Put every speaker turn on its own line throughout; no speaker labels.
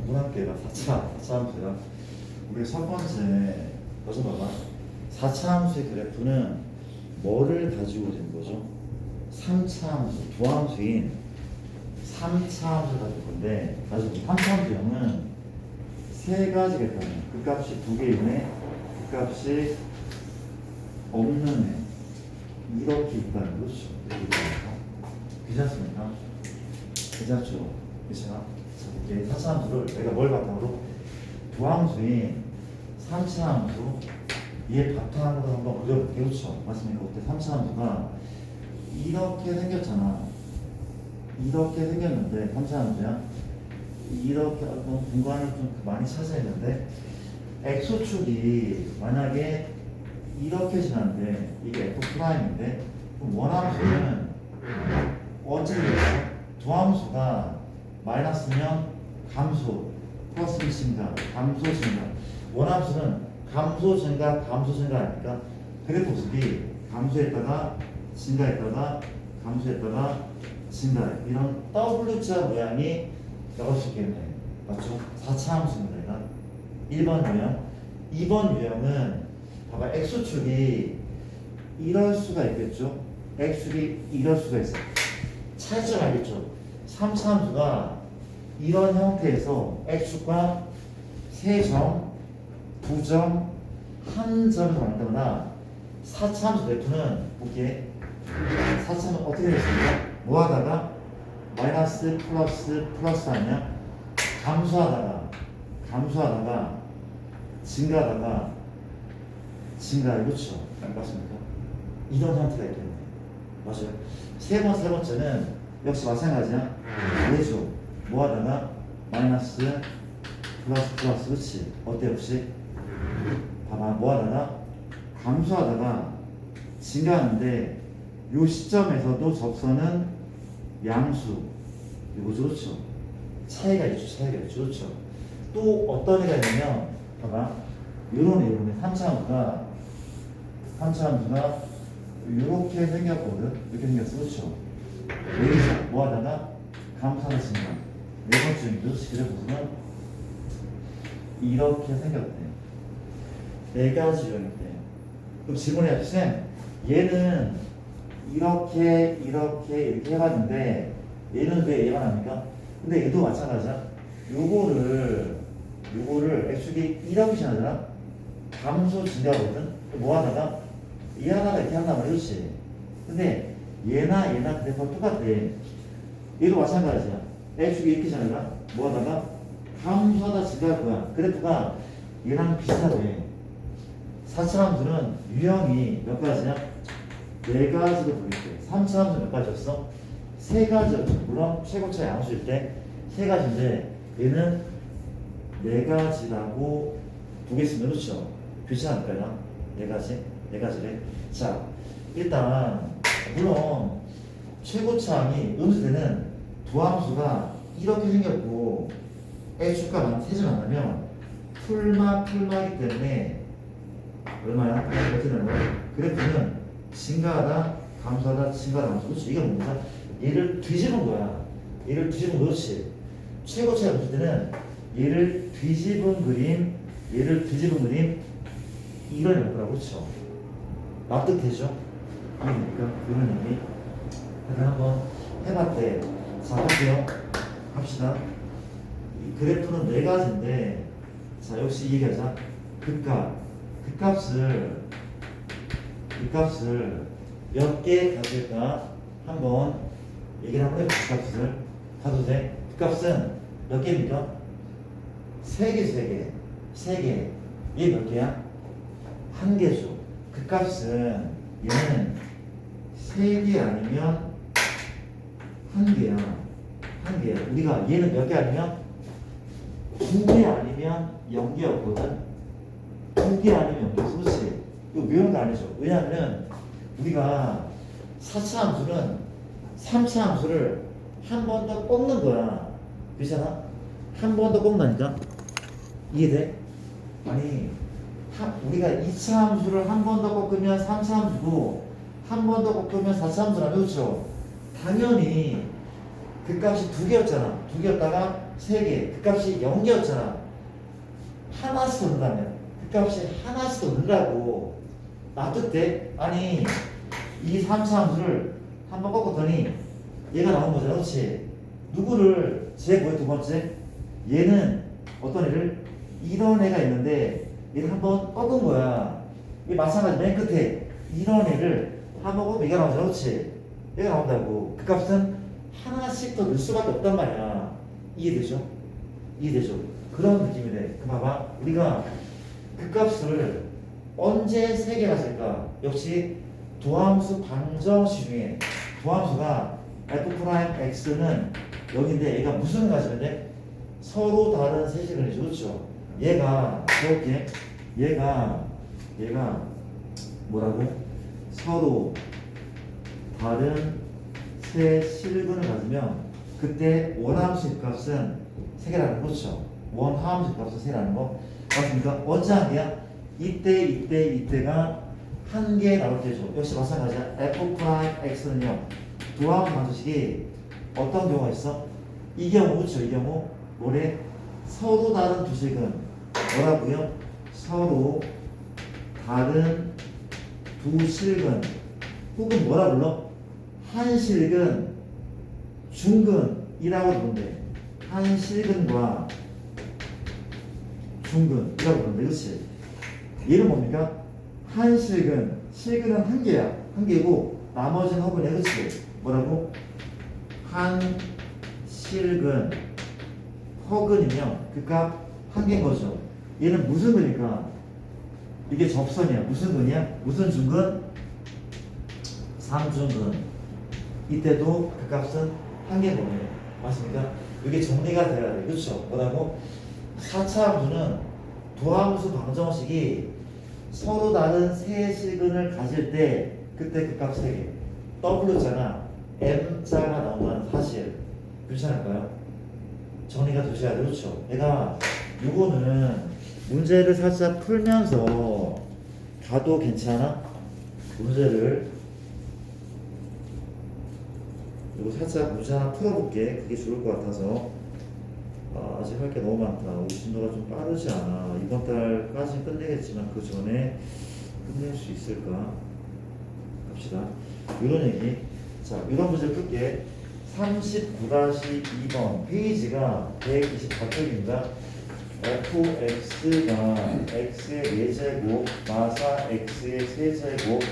문학계가 4차 함수야. 우리 첫 번째 먼저 봐봐. 4차 함수의 그래프는 뭐를 가지고 된 거죠? 3차 함수, 부함수인 3차 함수를 가지고 건데, 가지고 3차 함수형은 세 가지가 있다면 그 값이 두 개이네, 그 값이 없는 애, 이렇게 있다는 거죠. 이렇게 있다니까. 괜찮습니까? 괜찮죠? 괜찮아? 자, 이렇게 4차 함수를 내가 뭘 바탕으로? 부함수인 3차 함수, 얘 바탕으로 한번 그려볼게요. 그렇죠? 맞습니까? 그때 3차 함수가 이렇게 생겼잖아. 이렇게 생겼는데 3차 함수야. 이렇게 공간을 좀 많이 차지했는데, x축이 만약에 이렇게 지났는데 이게 f'인데, 그럼 원함수는 어떻게 되죠? 두 함수가 마이너스면 감소, 플러스면 증가, 감소, 증가. 원함수는 감소, 증가, 감소, 증가 하니까 그래프 모습이 감소했다가 증가했다가 감소했다가 증가, 이런 W자 모양이 나올 수 있겠네. 맞죠? 4차 함수입니다. 1번 유형. 2번 유형은 봐봐, x축이 이럴 수가 있겠죠? x축이 이럴 수가 있어. 차이점 알겠죠? 3차 함수가 이런 형태에서 x축과 3점, 2점, 1점을 만든다거나, 4차 함수 그래프는 볼게. 4차 함수 어떻게 되겠습니까? 뭐 하다가 마이너스 플러스 아니야? 감소하다가 증가하다가 증가, 그렇죠? 맞습니까? 이런 형태가 있겠네. 맞아요. 세 번째는 역시 마찬가지야. 예죠. 뭐 하다가 마이너스 플러스, 그렇지? 어때 역시? 봐봐, 뭐 하다가 감소하다가 증가하는데, 요 시점에서도 접선은 양수, 이거 좋죠? 차이가 있죠. 그렇죠? 또 어떤 애가 있냐면, 봐봐, 요런 애 3차 함수가 요렇게 생겼거든. 이렇게 생겼어. 그렇죠? 여기서 뭐 하다가 감소하는 증가. 네 번째 그래서 보면 이렇게 생겼대. 네 가지 유형이 돼. 그럼 질문해야지. 쌤, 얘는 이렇게 해봤는데 얘는 왜 얘가 납니까? 근데 얘도 마찬가지야. 요거를 x축이 이렇게 지나잖아. 감소 증가거든. 뭐 하다가 얘 하나가 이렇게 한단 말이야. 그렇지? 근데 얘나 그래프가 똑같아. 얘도 마찬가지야. x축이 이렇게 지나잖아. 뭐 하다가 감소하다 증가할 거야. 그래프가 얘랑 비슷하대. 4차 함수는 유형이 몇 가지냐? 네 가지로 보일게. 3차 함수 몇 가지였어? 세 가지였죠. 물론 최고차 양수일 때 세 가지인데, 얘는 네 가지라고 보겠습니다. 그렇죠? 그렇지 않을까요? 네 가지래. 자, 일단 물론 최고차항이 음수되는 두 함수가 이렇게 생겼고 x축과 세점 만나면 풀마이기 때문에 얼마야? 어떻게 되는 거야? 그래프는 증가하다, 감소하다, 증가하다, 감소. 그렇지? 이게 뭡니까? 얘를 뒤집은 거야. 그렇지? 최고차가 없을 때는 얘를 뒤집은 그림, 이런 거라고. 그렇죠? 납득되죠? 이해됩니까? 이런 얘기. 그래서 한번 해봤대. 자, 볼게요. 합시다. 이 그래프는 네 가지인데, 자, 역시 얘기하자. 이 값을 몇 개 가질까? 한번 얘기를 한번 해볼까? 그 값을 가도 돼? 그 값은 몇 개입니까? 세 개. 얘 몇 개야? 한 개죠. 그 값은 얘는 세 개 아니면 한 개야. 우리가 얘는 몇 개 아니면 두 개 아니면 0개였거든. 두 개 아니면 0개. 그렇지? 이거 외우는 거 아니죠. 왜냐하면 우리가 4차 함수는 3차 함수를 한 번 더 꺾는 거야. 그렇잖아? 한 번 더 꺾는다니까? 이해돼? 아니, 우리가 2차 함수를 한 번 더 꺾으면 3차 함수고, 한 번 더 꺾으면 4차 함수라면, 그렇죠? 당연히 그 값이 2개였잖아. 2개였다가 3개. 그 값이 0개였잖아. 하나씩 더 넣는다면. 그 값이 하나씩 더 넣는다고. 놔둘 아니, 이 3차 함수를 한번 꺾었더니 얘가 나온 거잖아. 그렇지? 누구를, 제 뭐야, 두 번째? 얘는 어떤 애를? 이런 애가 있는데 얘를 한번 꺾은 거야. 이 마찬가지 맨 끝에 이런 애를 한번 꺾으면 얘가 나오잖아. 그렇지? 얘가 나온다고. 그 값은 하나씩 더 넣을 수밖에 없단 말이야. 이해되죠? 이해되죠? 그런 느낌이 돼. 그 봐봐. 우리가 그 값을 언제 3개 가질까? 역시 도함수 방정식 중에 도함수가 f'(x는 여기인데 얘가 무슨 가지면 돼? 서로 다른 세시근이죠. 그렇죠? 얘가 이렇게 얘가 뭐라고? 서로 다른 세 실근을 가지면 그때 원함수 값은 3개라는 거죠. 원함수 값은 3개라는 거 맞습니까? 언제 한 개야? 이때가 한 개 나올 때죠. 역시 마찬가지야. f'x는요 도함수 방정식이 어떤 경우가 있어? 이 경우 그렇죠. 이 경우 뭐래? 서로 다른 두 실근 뭐라고요? 서로 다른 두 실근 혹은 뭐라 불러? 한 실근 중근이라고 부른대. 한 실근과 중근이라고 부른대. 그렇지? 얘는 뭡니까? 한 실근은 한 개야. 한 개고 나머지는 허근이야. 그렇지? 뭐라고? 한 실근 허근이면 그 값 한 개인 거죠. 얘는 무슨 근일까? 이게 접선이야. 무슨 근이야? 무슨 중근? 3중근. 이때도 그 값은 한 개인 거예요. 맞습니까? 이게 정리가 돼야 돼. 그렇죠? 뭐라고? 4차 함수는 도함수 방정식이 서로 다른 세 실근을 가질 때 그때 그 값 3개. W자나 M자가 나온다는 사실 괜찮을까요? 정리가 되셔야 돼요. 그렇죠? 내가 요거는 문제를 살짝 풀면서 가도 괜찮아? 문제를 이거 살짝 문제 하나 풀어볼게. 그게 좋을 것 같아서. 아직 할 게 너무 많다. 우리 진도가 좀 빠르지 않아. 이번 달까지 끝내겠지만 그 전에 끝낼 수 있을까? 합시다. 이런 얘기. 자, 이런 문제 풀게. 39-2번 페이지가 124쪽입니다. fx가 x의 4제곱 마사 x의 3제곱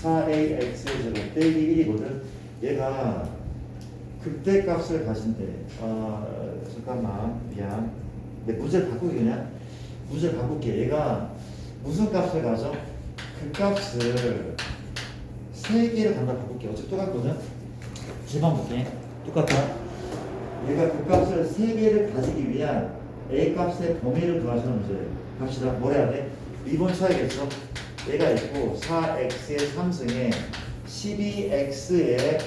4ax의 제곱 빼기 1이거든. 얘가 극대값을 가진대. 잠깐만 미안. 내 문제를 바꾸게 그냥 문제를 바꿀게. 얘가 무슨 값을 가져? 그 값을 3개를 간다 바꿀게. 어차피 똑같거든. 질문 볼게. 똑같아. 얘가 그 값을 3개를 가지기 위한 a 값의 범위를 구하시는 문제. 갑시다. 뭘 해야 돼? 2번 쳐야겠죠. 얘가 있고 4x의 3승에 12x의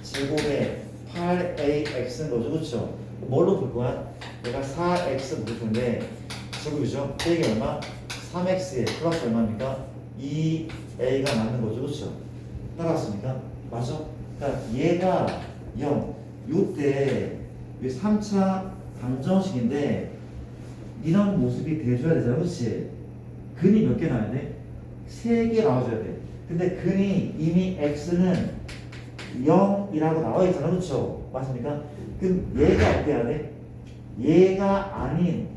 제곱에 8ax인 거죠. 그렇죠? 뭘로 볼 거야? 얘가 4x 볼 텐데 제곱이죠. 빼기 얼마? 3x에 플러스 얼마입니까? 2a가 맞는 거죠. 그렇죠? 따라왔습니까? 맞아? 그러니까 얘가 0. 요때 3차 방정식인데 이런 모습이 돼줘야 되잖아. 그렇지? 근이 몇 개 나와야 돼? 3개 나와줘야 돼. 근데 근이 이미 x는 0이라고 나와 있잖아. 그렇죠? 맞습니까? 그럼 얘가 어때야 돼? 얘가 아닌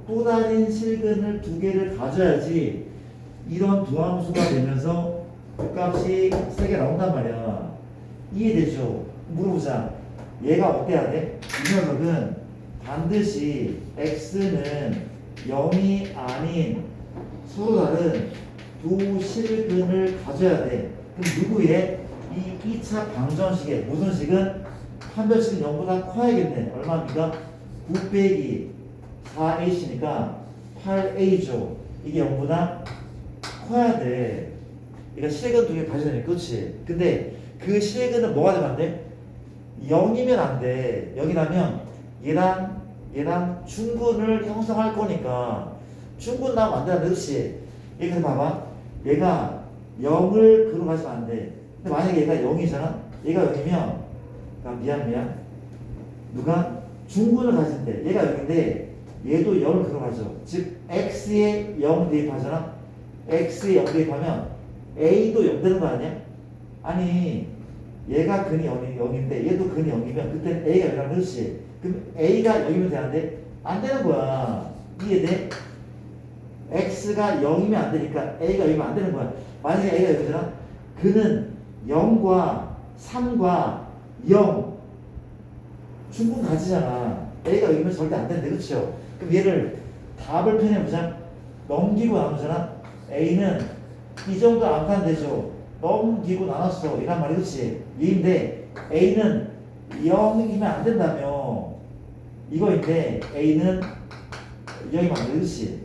또 다른 실근을 2개를 가져야지 이런 두함수가 되면서 그 값이 3개 나온단 말이야. 이해되죠? 물어보자. 얘가 어때야 돼? 이 녀석은 반드시 x는 0이 아닌 서로 다른 두 실근을 가져야 돼. 그럼 누구의? 이 2차 방정식의 무슨 식은? 판별식은 0보다 커야겠네. 얼마입니까? 9 빼기 4ac니까 8a죠. 이게 0보다 커야 돼. 그러니까 실근 2개 가져야 되니까. 그렇지? 근데 그 실근은 뭐가 되면 안 돼? 0이면 안 돼. 0이라면 얘랑 중근을 형성할 거니까 중근 나오면 안 되는데. 그렇지? 이렇게 봐봐. 얘가 0을 그로 가지면 안 돼. 근데 만약에 얘가 0이잖아? 얘가 0이면 미안 누가 중근을 가질 때 얘가 0인데 얘도 0을 들어가죠. 즉 x에 0 대입하잖아. x에 0 대입하면 a도 0 되는 거 아니야? 아니 얘가 근이 0인데 얘도 근이 0이면 그때는 a가 0이라는 거지. 그럼 a가 0이면 되는데 안 되는 거야. 이해돼? x가 0이면 안 되니까 a가 0이면 안 되는 거야. 만약에 a가 0이잖아. 그는 0과 3과 0 중분 가지잖아. a가 0이면 절대 안 되는데 그렇죠? 그럼 얘를 답을 펴내보자. 넘기고 나누잖아. a는 이 정도 암산 되죠. 넘기고 나눴어. 이란 말이 그렇지? 얘인데 a는 0이면 안 된다며. 이거인데 a는 0이면 안 돼. 그렇지?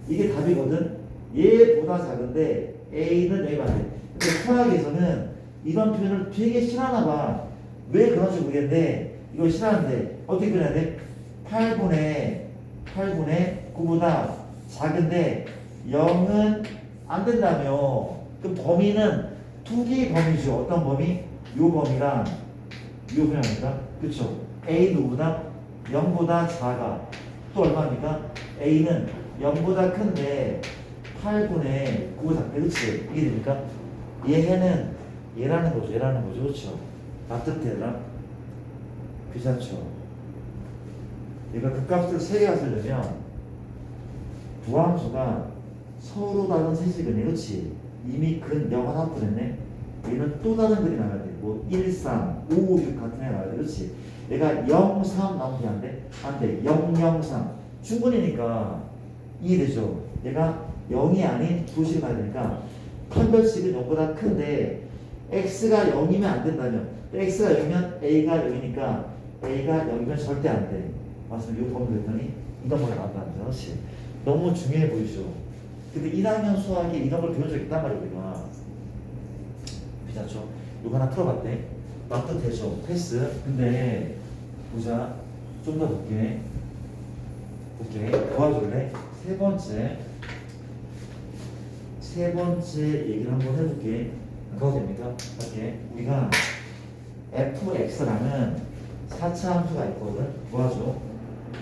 이게 답이거든. 얘보다 작은데 a는 0이면 안 돼. 근데 수학에서는 이런 표현을 되게 싫어하나 봐. 왜 그런지 모르겠는데 이거 싫어하는데 어떻게 표현해야 돼? 8분의 9보다 작은데 0은 안 된다며. 그럼 범위는 두 개의 범위죠. 어떤 범위? 요 범위랑 요 범위입니다. 그쵸? A 누구보다 0보다 작아. 또 얼마입니까? A는 0보다 큰데 8분의 9보다 작대. 그치? 이게 됩니까? 얘는 얘라는 거죠. 얘라는 거죠. 그쵸? 납득되나? 귀찮죠? 얘가 그 값을 3개가 쓰려면 두 함수가 서로 다른 세식이네. 그렇지? 이미 근 0 하나 붙었네. 얘는 또 다른 글이 나와야 돼. 뭐 1, 3, 5, 6 같은 애 나와야 돼. 그렇지? 얘가 0, 3 나오면 안 돼? 안 돼. 0, 0, 3 충분히니까 이해되죠? 얘가 0이 아닌 2씩 가야 되니까 판별식은 0보다 큰데 x가 0이면 안 된다면 x가 0이면 a가 0이니까 a가 0이면 절대 안 돼. 맞습니다. 이 범위 그랬더니 이런 거가 나온다는 거죠. 그렇지? 너무 중요해 보이죠? 근데 1학년 수학에 이런 걸 배운 적 있단 말이야 우리가. 괜찮죠? 이거 하나 풀어봤대. 납득되죠? 패스. 근데 보자. 좀 더 볼게. 도와줄래? 세 번째 얘기를 한번 해볼게. 그거 됩니까? 할게. 우리가 fx라는 4차 함수가 있거든. 도와줘.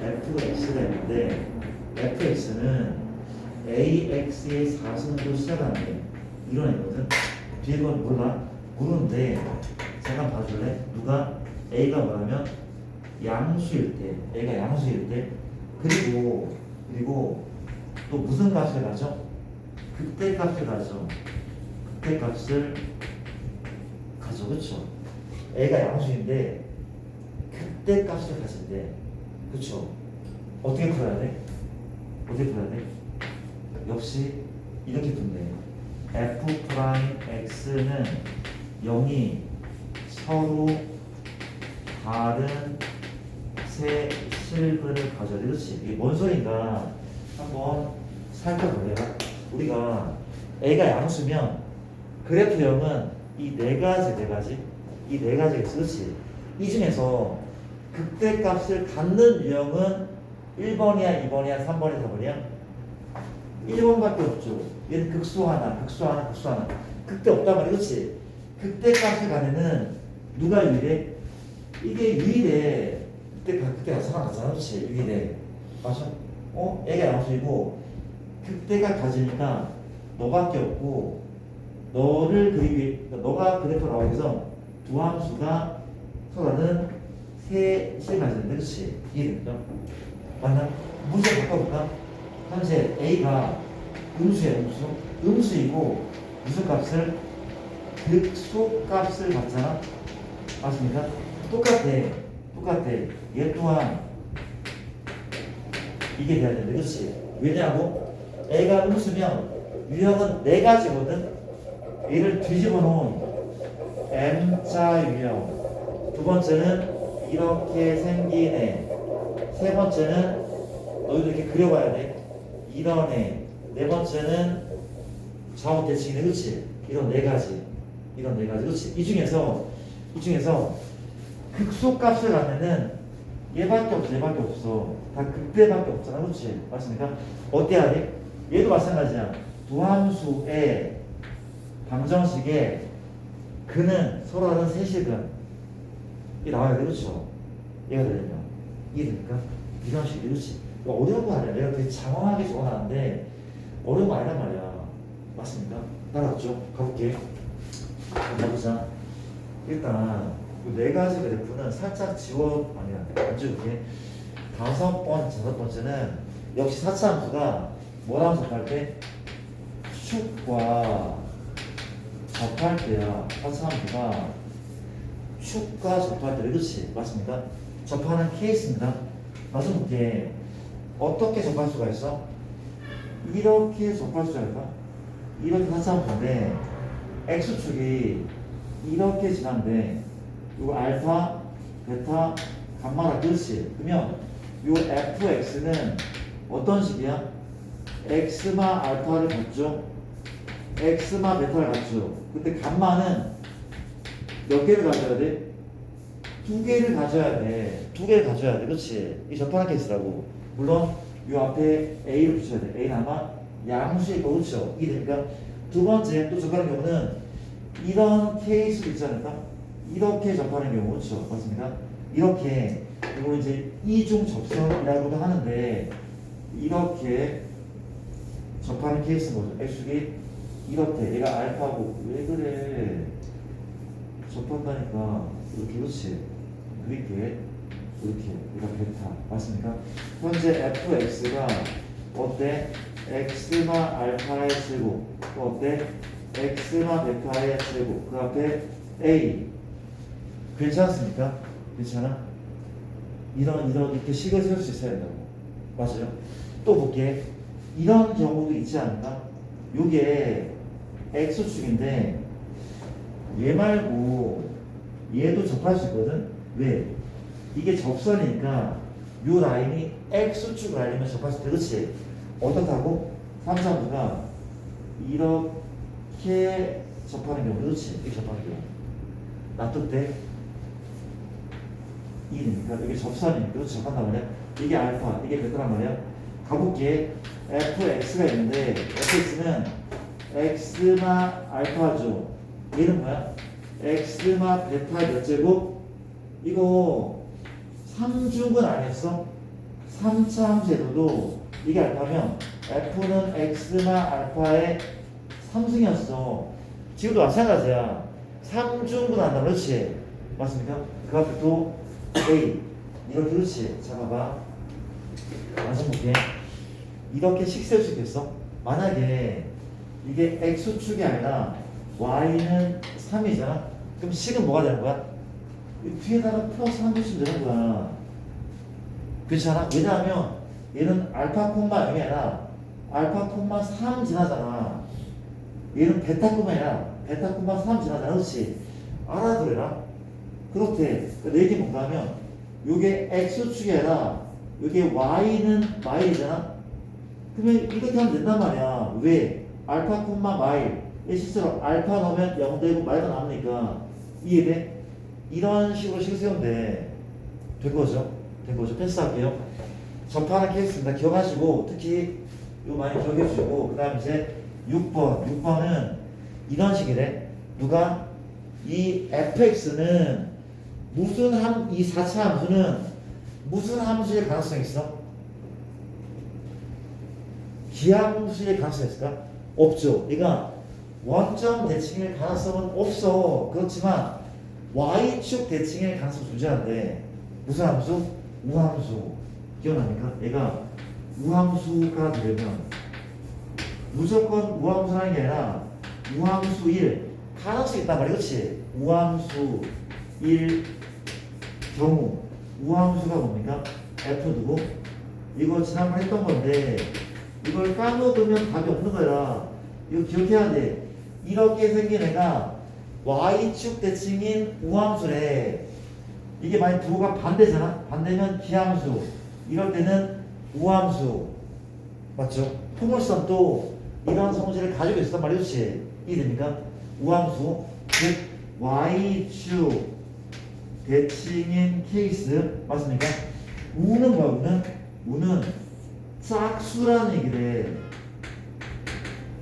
fx가 있는데 fx는 ax의 4승으로 시작하는데 이런 애거든. 뒤에 건 몰라? 모르는데 잠깐 봐줄래? 누가 a가 뭐라면 양수일 때, a가 양수일 때 그리고 또 무슨 값을 가져? 극대값을 가져. 극대값을 가져. 그쵸? a가 양수인데 극대값을 가진대. 그쵸? 어떻게 풀어야 돼? 역시 이렇게 푼대. f'x는 0이 서로 다른 세 실근을 가져야 돼. 그렇지? 이게 뭔 소린가 한번 살펴볼래요? 우리가 a가 양수면 그래프형은 이 네 가지 있어. 그렇지? 이 중에서 극대값을 갖는 유형은 1번이야 2번이야 3번이야 4번이야? 1번밖에 없죠. 얘는 극수 하나. 극대 없단 말이야. 그렇지? 극대값을 가면은 누가 유일해? 이게 유일해. 극대가 살아나잖아. 그렇지? 유일해. 맞아? 애가 양수이고 극대가 가지니까 너밖에 없고 너를 너가 그래프를 나오기 위해서 두 함수가 서로는 세 가지인데 그렇지? 이해됩니까? 맞나? 문제 바꿔볼까? 현재 a가 음수이고 무슨 값을? 극소값을 받잖아. 맞습니까? 똑같아. 얘 또한 이게 돼야 되는데 그렇지? 왜냐고? a가 음수면 유형은 네 가지거든. 얘를 뒤집어 놓은 m자 유형. 두 번째는 이렇게 생긴 애. 세 번째는 너희도 이렇게 그려봐야 돼. 이런 애. 네 번째는 좌우 대칭이네. 그렇지? 이런 네 가지. 그렇지? 이 중에서 극소값을 가면은 얘밖에 없어. 다 극대밖에 없잖아. 그렇지? 맞습니까? 어때야 돼? 얘도 마찬가지야. 두 함수의 방정식에 그는 서로 다른 세식은 이 나와야 돼. 그렇죠? 얘가 되려면 이해됩니까? 이런 식으로 이렇지. 어려운 거 아니야. 내가 되게 장황하게 적어놨는데 어려운 거 아니란 말이야. 맞습니까? 따라왔죠? 가볼게. 가보자. 일단 네 가지 그래프는 살짝 아니야. 안 지울게. 다섯 번째는 역시 사차함수가 뭐랑 접할 때? 축과 접할 때야. 사차함수가 축과 접할 때 그렇지. 맞습니까? 접하는 케이스입니다. 마저 볼게. 어떻게 접할 수가 있어? 이렇게 접할 수가 있을까? 이렇게 사차함수인데 X축이 이렇게 지나는데 요 알파, 베타, 감마다 그렇지. 그러면 요 fx는 어떤 식이야? x마 알파를 갖죠. x마 베타를 갖죠. 그때 감마는 몇 개를 가져야 돼? 두 개를 가져야 돼. 두 개를 가져야 돼. 그렇지. 이 접하는 케이스라고. 물론 요 앞에 a를 붙여야 돼. a는 아마 양수일 거 그렇죠. 이게 되니까 두 번째 또 접하는 경우는 이런 케이스도 있지 않을까? 이렇게 접하는 경우 그렇죠. 맞습니까? 이렇게 이걸 이제 이중 접선이라고도 하는데 이렇게 접하는 케이스는 뭐죠? x축이 이렇게 얘가 알파고 왜 그래? 접한다니까 이렇게 그렇지. 이렇게 얘가 베타 맞습니까? 현재 fx가 어때? x마 알파의 제곱 또 어때? x마 베타의 제곱 그 앞에 a 괜찮습니까? 괜찮아? 이렇게 식을 세울 수 있어야 된다고. 맞아요? 또 볼게. 이런 경우도 있지 않을까? 요게 x축인데 얘 말고 얘도 접할 수 있거든? 왜? 이게 접선이니까 요 라인이 x축 라인이면 접할 수 있대. 그렇지? 어떻다고? 3차함수가 이렇게 접하는 경우 그렇지? 이렇게 접하는 경우 놔둘 때 1이니까 이게 접선이니까 그렇지? 접한단 말이야? 이게 알파, 이게 베타란 말이야? 가볼게. fx가 있는데 fx는 x마 알파죠. 얘는 뭐야? x마 베타 몇 제곱? 이거 3중은 아니었어? 3차 함수에서도 이게 알파면 f는 x마 알파의 3승이었어. 지금도 마찬가지야. 3중분 한다. 그렇지? 맞습니까? 그 앞에 또 a 이렇게 그렇지? 잡아봐. 완성 볼게. 이렇게 식 셀 수 있겠어? 만약에 이게 x축이 아니라 y는 3이잖아? 그럼 식은 뭐가 되는 거야? 뒤에다가 플러스 한 줄씩 되는 거야. 괜찮아? 왜냐하면 얘는 알파 콤마 0이 아니라 알파 콤마 3 지나잖아. 얘는 베타 콤마 아니라 베타 콤마 3 지나잖아. 그렇지? 알아들어라. 그렇대. 내 얘기 뭔가 하면 요게 x축이 아니라 요게 y는 마일이잖아. 그러면 이렇게 하면 된단 말이야. 왜? 알파 콤마 마일. 실제로 알파 넣으면 0 되고 마일가 남으니까 이해돼? 이런 식으로 식을 세우면 돼. 된 거죠? 된 거죠? 패스할게요. 접하는 케이스입니다. 기억하시고 특히 이거 많이 기억해 주시고 그 다음 이제 6번은 이런 식이래. 누가? 이 fx는 이 4차 함수는 무슨 함수일 가능성이 있어? 기하함수일 가능성이 있을까? 없죠. 그러니까 원점 대칭일 가능성은 없어. 그렇지만 y축 대칭일 가능성 존재하는데 무슨 함수? 우함수. 기억납니까? 얘가 우함수가 되려면 무조건 우함수라는 게 아니라 우함수 1 가능성이 있단 말이야. 그렇지? 우함수 1 경우 우함수가 뭡니까? f2고 이거 지난번에 했던 건데 이걸 까먹으면 답이 없는 거야. 이거 기억해야 돼. 이렇게 생긴 애가 y축 대칭인 우함수래. 이게 만약 부호가 반대잖아? 반대면 기함수. 이럴 때는 우함수. 맞죠? 포물선도 이런 성질을 가지고 있었단 말이지. 이해됩니까? 우함수. 즉 y축 대칭인 케이스. 맞습니까? 우는 뭐야? 우는 짝수라는 얘기래.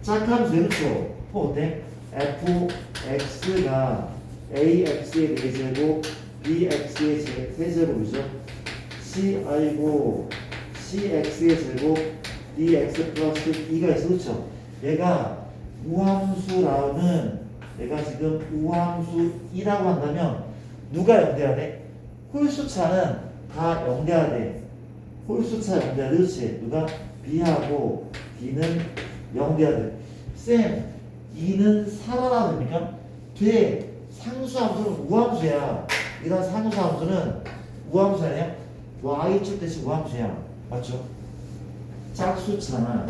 짝함수 그렇죠? 어때? fx가 ax의 4제곱 bx의 세제곱이죠. 아이고 cx의 제곱 dx 플러스 2가 있어. 그렇죠? 얘가 우함수라는 얘가 지금 우함수이라고 한다면 누가 영대해야 돼? 홀수차는 다 영대해야 돼. 홀수차 영대해야 돼. 그렇지? 누가? b하고 d는 영대해야 돼. 쌤 2는 살아나 됩니까? 돼. 상수함수는 우함수야. 이런 상수함수는 우함수 아니야? y축 대신 우함수야. 맞죠? 짝수차나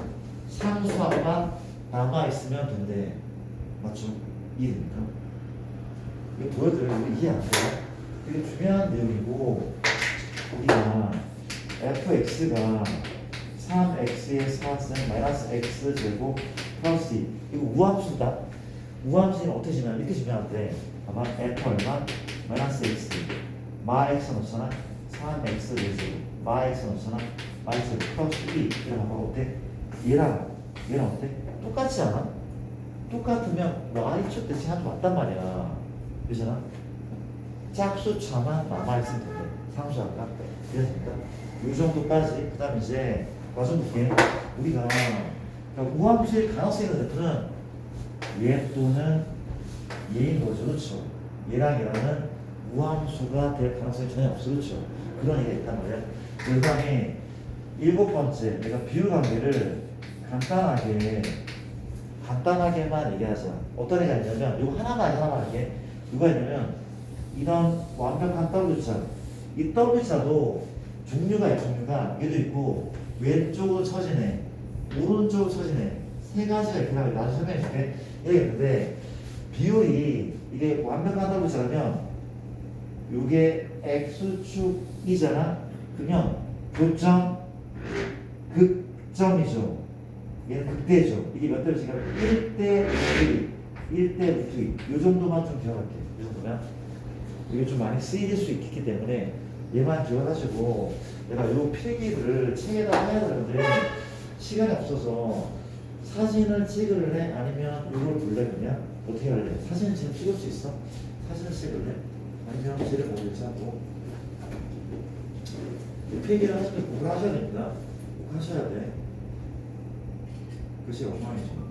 상수함만 남아있으면 된대. 맞죠? 이해됩니까? 이거 보여드려요. 이해 안 돼요? 이게 중요한 내용이고, 우리가 fx가 3x의 4승 마이너스 x제곱 플러스 2. 이거 우함수다. 우함수는 어떻게 지면 이렇게 지면 돼. 아마 f 얼마? 마이너스 x 마 x는 없잖아. 3x 제곱 마 x는 없잖아. 마이너스 플러스 2 이렇게 하면 어때? 얘랑 어때? 똑같지 않아? 똑같으면 y축 대신 한줄 왔단 말이야. 그렇잖아? 짝수차만 남아있으면 된대. 상수할까? 그래서니까 이 정도까지. 그 다음에 이제 와서 볼게. 우리가 우함수의 가능성이 있는 대표는 얘 또는 얘인 거죠. 그렇죠? 얘랑 얘랑은 우함수가 될 가능성이 전혀 없어. 그렇죠? 그런 얘기가 있단 말이야. 그 다음에 7번째, 내가 비율 관계를 간단하게만 얘기하자. 어떤 얘기가 있냐면, 이거 하나만 할게. 누가 있냐면, 이런 완벽한 W자. 이 W자도 종류가 얘도 있고, 왼쪽으로 처지네, 오른쪽으로 처지네. 세 가지가 이렇게 나와요. 나중에 설명해 줄게. 여기 있는데, 비율이, 이게 완벽한 W자라면, 이게 X축이잖아? 그러면, 극점이죠. 얘는 극대죠. 이게 몇 대로 지금 1대 루트 1대 루트 2. 이 정도만 좀 기억할게. 이 정도면. 이게 좀 많이 쓰일 수 있기 때문에 얘만 기억하시고, 내가 이 필기를 책에다 해야 되는데 시간이 없어서 사진을 찍을래? 아니면 이걸 볼래? 그냥? 어떻게 할래? 사진을 지금 찍을 수 있어? 사진을 찍을래? 아니면 쟤를 보겠지 하고. 필기를 하시면 꼭 하셔야 됩니다. 꼭 하셔야 돼. 글씨 엉망이죠.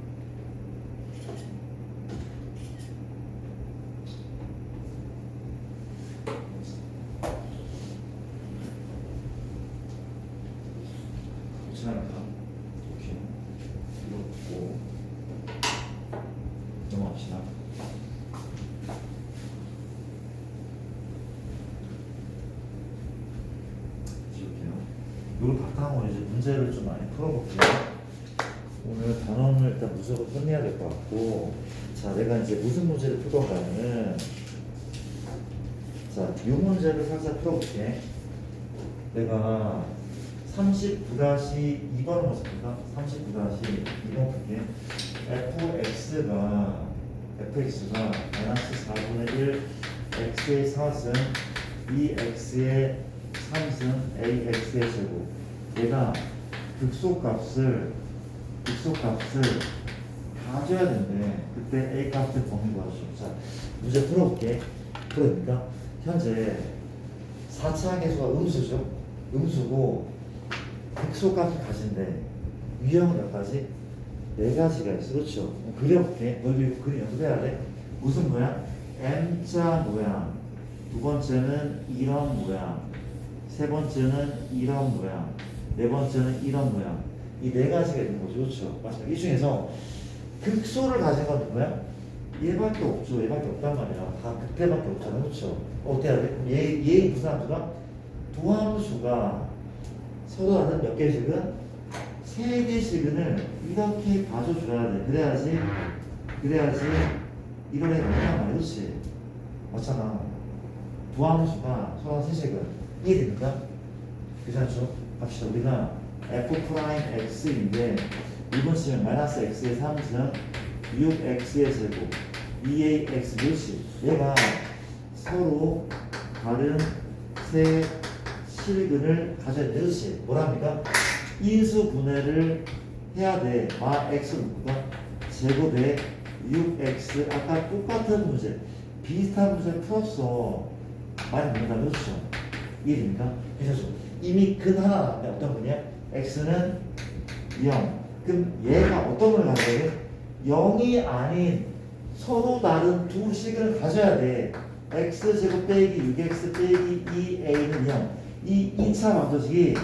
지나갈까? 오케이. 이거 보고 넘어갑시다. 지울게요. 이걸 바탕으로 이제 문제를 좀 많이 풀어볼게요. 오늘 단원을 일단 무조건 끝내야 될 것 같고, 자, 내가 이제 무슨 문제를 풀 건가는, 자, 이 문제를 살짝 풀어볼게. 내가 39-2번을 보십니까? 39-2번 볼게. fx가 마이너스 4분의 1 x의 4승 2x의 3승 ax의 제곱. 얘가 극소값을 가져야 되는데 그때 a 값을 범위 구하죠. 자, 문제 풀어볼게. 그러니까 현재 4차 계수가 음수죠. 음수고 극소값을 가진데 유형은 몇 가지? 4가지가 있어. 그렇죠? 그려볼게. 너도 이거 그림 연습해야 돼. 무슨 모양? M자 모양. 두 번째는 이런 모양. 세 번째는 이런 모양. 네 번째는 이런 모양. 이 4가지가 있는 거죠. 그렇죠? 맞습니다. 이 중에서 극소를 가진 건 누구야? 얘밖에 없죠. 얘밖에 없단 말이야. 다 극대밖에 없잖아. 그렇죠? 어떻게 해야 돼? 얘 무슨 함수가? 도함수가 서로 다른 몇 개씩은? 3개씩은을 이렇게 가져줘야 돼. 그래야지 이런 애가 나온단 말이야. 그렇지? 맞잖아. 도함수가 서로 3식은 이해됩니까? 괜찮죠? 갑시다. 우리가 f'x인데 2번 쓰면 마이너스 x의 3승 6x의 제곱 2ax 그렇지. 얘가 서로 다른 세 실근을 가져야 돼. 그렇지. 뭐랍니까? 인수 분해를 해야 돼. 마 x 누구가? 제곱에 6x. 아까 똑같은 문제 비슷한 문제 풀었어. 많이 묻는다 그렇죠? 이해됩니까? 그래서 이미 근 하나 나왔는데 어떤 분이야? x는 0. 그럼 얘가 어떤 걸 가져야 돼? 0이 아닌 서로 다른 두 식을 가져야 돼. x제곱 빼기 6x 빼기 2a는 0. 이 2차 방정식이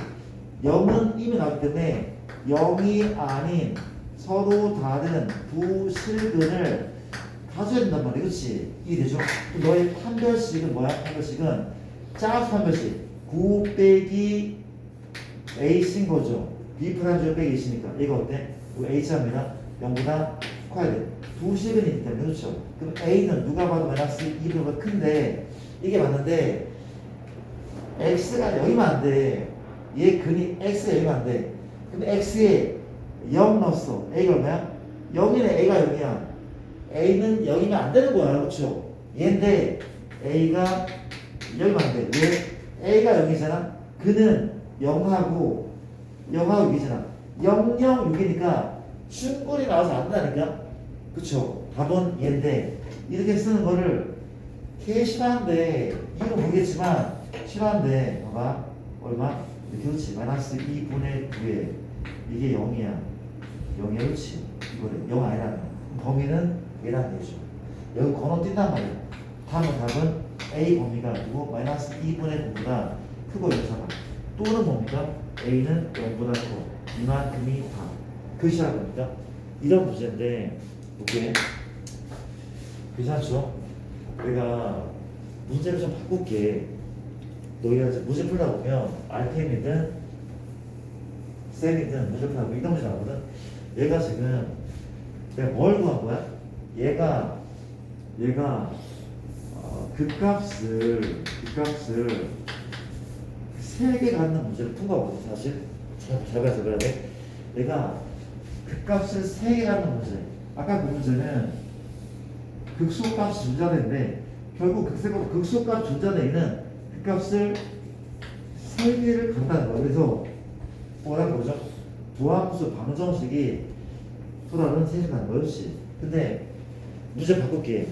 0은 이미 나왔기 때문에 0이 아닌 서로 다른 두 실근을 가져야 된단 말이야. 그렇지? 이해되죠? 너의 판별식은 뭐야? 판별식은 짜스 판별식 9 빼기 a인 거죠. b 프라임 빼기 a니까 이거 어때? h합니다. 0보다 커야 돼. 두 실근이기 때문에 그렇죠? 그럼 a는 누가 봐도 마이너스 2보다 큰데 이게 맞는데 x가 여기만 안 돼. 얘 근이 x가 여기만 안 돼. 그럼 x에 0 넣었어. a가 얼마야? 0이네. a가 0이야. a는 0이면 안 되는 거야. 그렇죠? 얘인데 a가 0이면 안 돼. 왜? a가 0이잖아. 그는 0하고 6이잖아. 0, 0, 6이니까 충분히 나와서 안 된다니까. 그쵸? 답은 얘인데 이렇게 쓰는 거를 개 싫어한데 이유는 모르겠지만 싫어한데 봐봐. 얼마? 이렇게 그렇지. 마이너스 2분의 9에 이게 0이야. 0이야. 그렇지. 이거는 0 아니라면 범위는 얘란 얘기죠. 여기 건너뛴단 말이야. 답은 A 범위가 아니고 마이너스 2분의 9보다 크고 0차가 또는 뭡니까? A는 0보다 커. 이만큼이 다. 그것이라 겁니다. 이런 문제인데 오케이. 괜찮죠? 내가 문제를 좀 바꿀게. 너희가 이제 문제 풀다 보면 RPM이든 쌤이든 문제 풀다 보면 이런 문제 나오거든. 얘가 지금 내가 뭘 구한 거야? 얘가 극값을 3개 갖는 문제를 푼 거거든. 사실 잘 봐야 돼. 얘가 극값을 3개 갖는 문제. 아까 그 문제는 극소값이 존재하는데 결국 극소값 존재하는 극값을 3개를 갖는다는 거야. 그래서 뭐라고 그러죠? 부함수 방정식이 토탈은 3개 갖는 거였지. 근데 문제 바꿀게.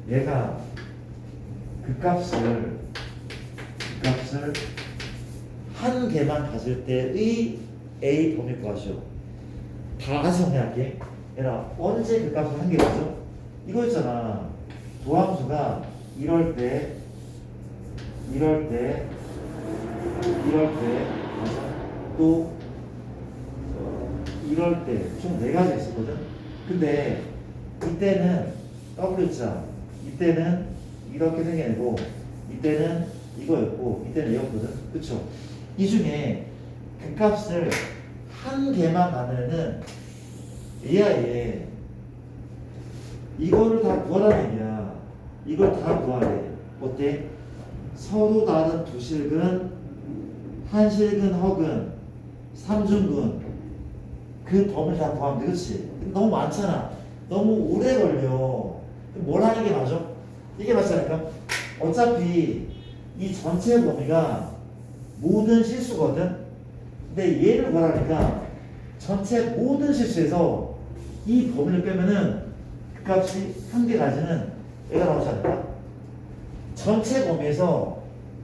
얘가 극값을 한 개만 가질 때의 A 범위 구하시오. 다 정리할게. 얘들아 언제 극값을 한 개 가죠? 이거 있잖아. 도함수가 이럴 때 또 이럴 때 총 4가지 있었거든. 근데 이때는 W자 이때는 이렇게 생겨내고 이때는 이거였고 이때는 이거거든. 그쵸? 이 중에 극값을 한 개만 가면은 얘야 얘 이거를 다 구하라는 얘기야. 이걸 다 구하래. 어때? 서로 다른 두 실근, 한 실근 허근, 삼중근 그 범위를 다 구하면 돼. 그렇지? 너무 많잖아. 너무 오래 걸려. 뭘 하는 게 맞아? 이게 맞지 않을까? 어차피 이 전체 범위가 모든 실수거든. 근데 얘를 구하라니까 전체 모든 실수에서 이 범위를 빼면은 그 값이 한 개 가지는 얘가 나오지 않을까? 전체 범위에서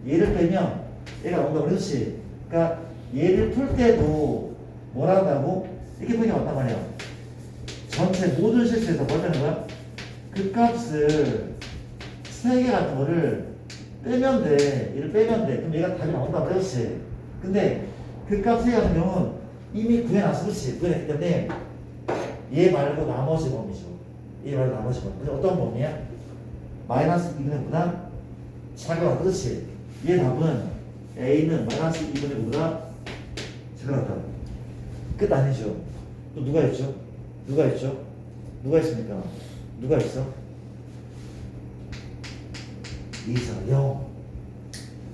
얘를 빼면 얘가 나온다고 그랬지. 그러니까 얘를 풀 때도 뭘 한다고? 이렇게 보기 왔단 말이야. 전체 모든 실수에서 뭘 빼는 거야? 그 값을 3개 같은 거를 빼면 돼. 얘를 빼면 돼. 그럼 얘가 답이 나온다고 그랬지. 근데 그 값 3개 같은 경우는 이미 구해놨어. 그렇지? 구해놨기 때문에 얘 말고 나머지 범위죠. 얘 말고 나머지 범위. 근데 어떤 범위야? 마이너스 2분의 9보다 작아. 그렇지? 얘 답은 A는 마이너스 2분의 9보다 작았다. 끝 아니죠? 또 누가 있죠? 누가 있죠? 누가 있습니까? 누가 있어? 2죠. 0.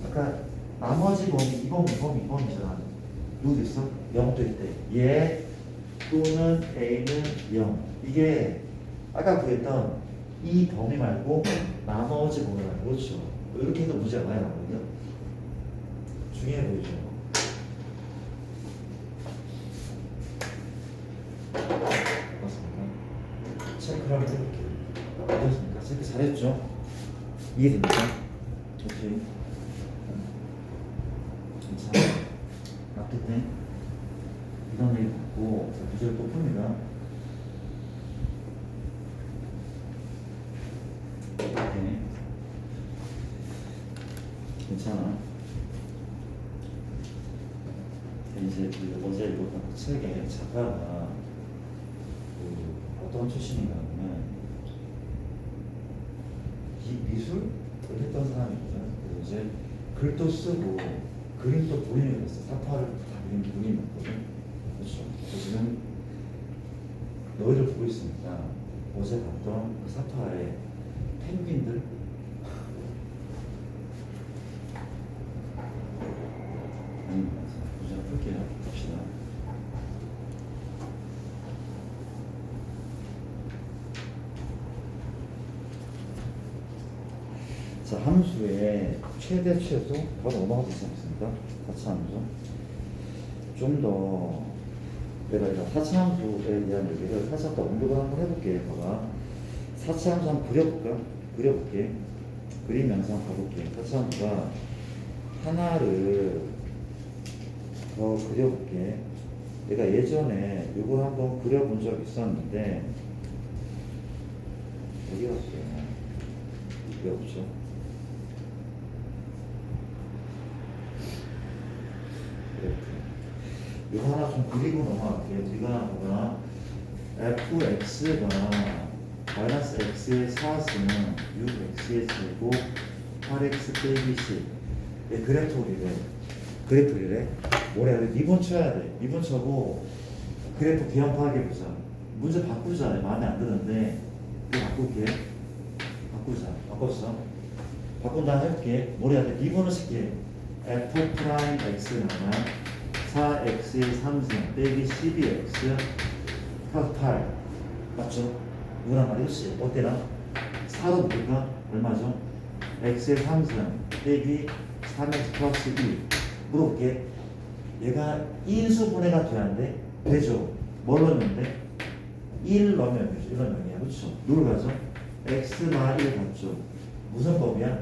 아까 나머지 범위 2범이잖아. 누구 있어? 0도 있대. 얘 또는 A는 0. 이게 아까 구했던 이 범위 말고 나머지 범위 말고. 그렇죠. 이렇게 해서 문제가 많이 나오거든요. 중요해 보이죠? 맞습니까? 체크를 한번 해볼게요. 어떻습니까? 체크 잘했죠? 이해됩니까? 오케이. 그치? 괜찮아. 납득돼? 이런 얘기 듣고 자, 문제를 또 풉니다. 오케이. 괜찮아. 이제 그 어제 읽었던 그 책에 작가가 그 어떤 출신인가 하면 이 미술을 했던 사람이거든. 그래서 이제 글도 쓰고 그림도 본인이 그렸어. 사파를 다 그린 분이었거든. 그렇죠. 그래서 지금 너희를 보고 있으니까 어제 봤던 그 사파의 펭귄들 문제 풀게요. 봅시다. 자, 함수의 최대 최소 바로 넘어가도 되지 않습니까? 하차함수. 좀 더 내가 하차함수에 대한 얘기를 살짝 더 언급을 한번 해볼게. 봐봐. 하차함수 한번 그려볼게. 그림 영상 봐볼게. 하차함수가 하나를 더 그려볼게. 내가 예전에 이거 한번 그려본 적 있었는데 어디 갔어요? 그려보죠. 이거 하나 좀 그리고 넘어갈게요. 우리가 뭐가 fx가 마이너스 x의 4승은 6x의 제곱 8x 빼기 10 그래프리래. 뭐래? 리본 쳐야 돼. 리본 쳐고 그래프 비연파하게 보자. 문제 바꾸자. 마음에 안 드는데 이거 바꿀게. 바꿨어. 바꾼 다음에 해볼게. 뭐래? 리본을 칠게. f 프라임 x는 4x의 3승 빼기 12x 플러스 8 맞죠? 이거란 말이지. 어때나? 4로 묶을까? 얼마죠? x의 3승 빼기 3x 플러스 2 물어볼게. 얘가 인수분해가 돼야 하는데 되죠? 뭘 넣었는데? 1 넣으면 되죠. 1 넣으면 0이야. 그렇죠? 누굴 가죠? x마 1 같죠? 무슨 법이야?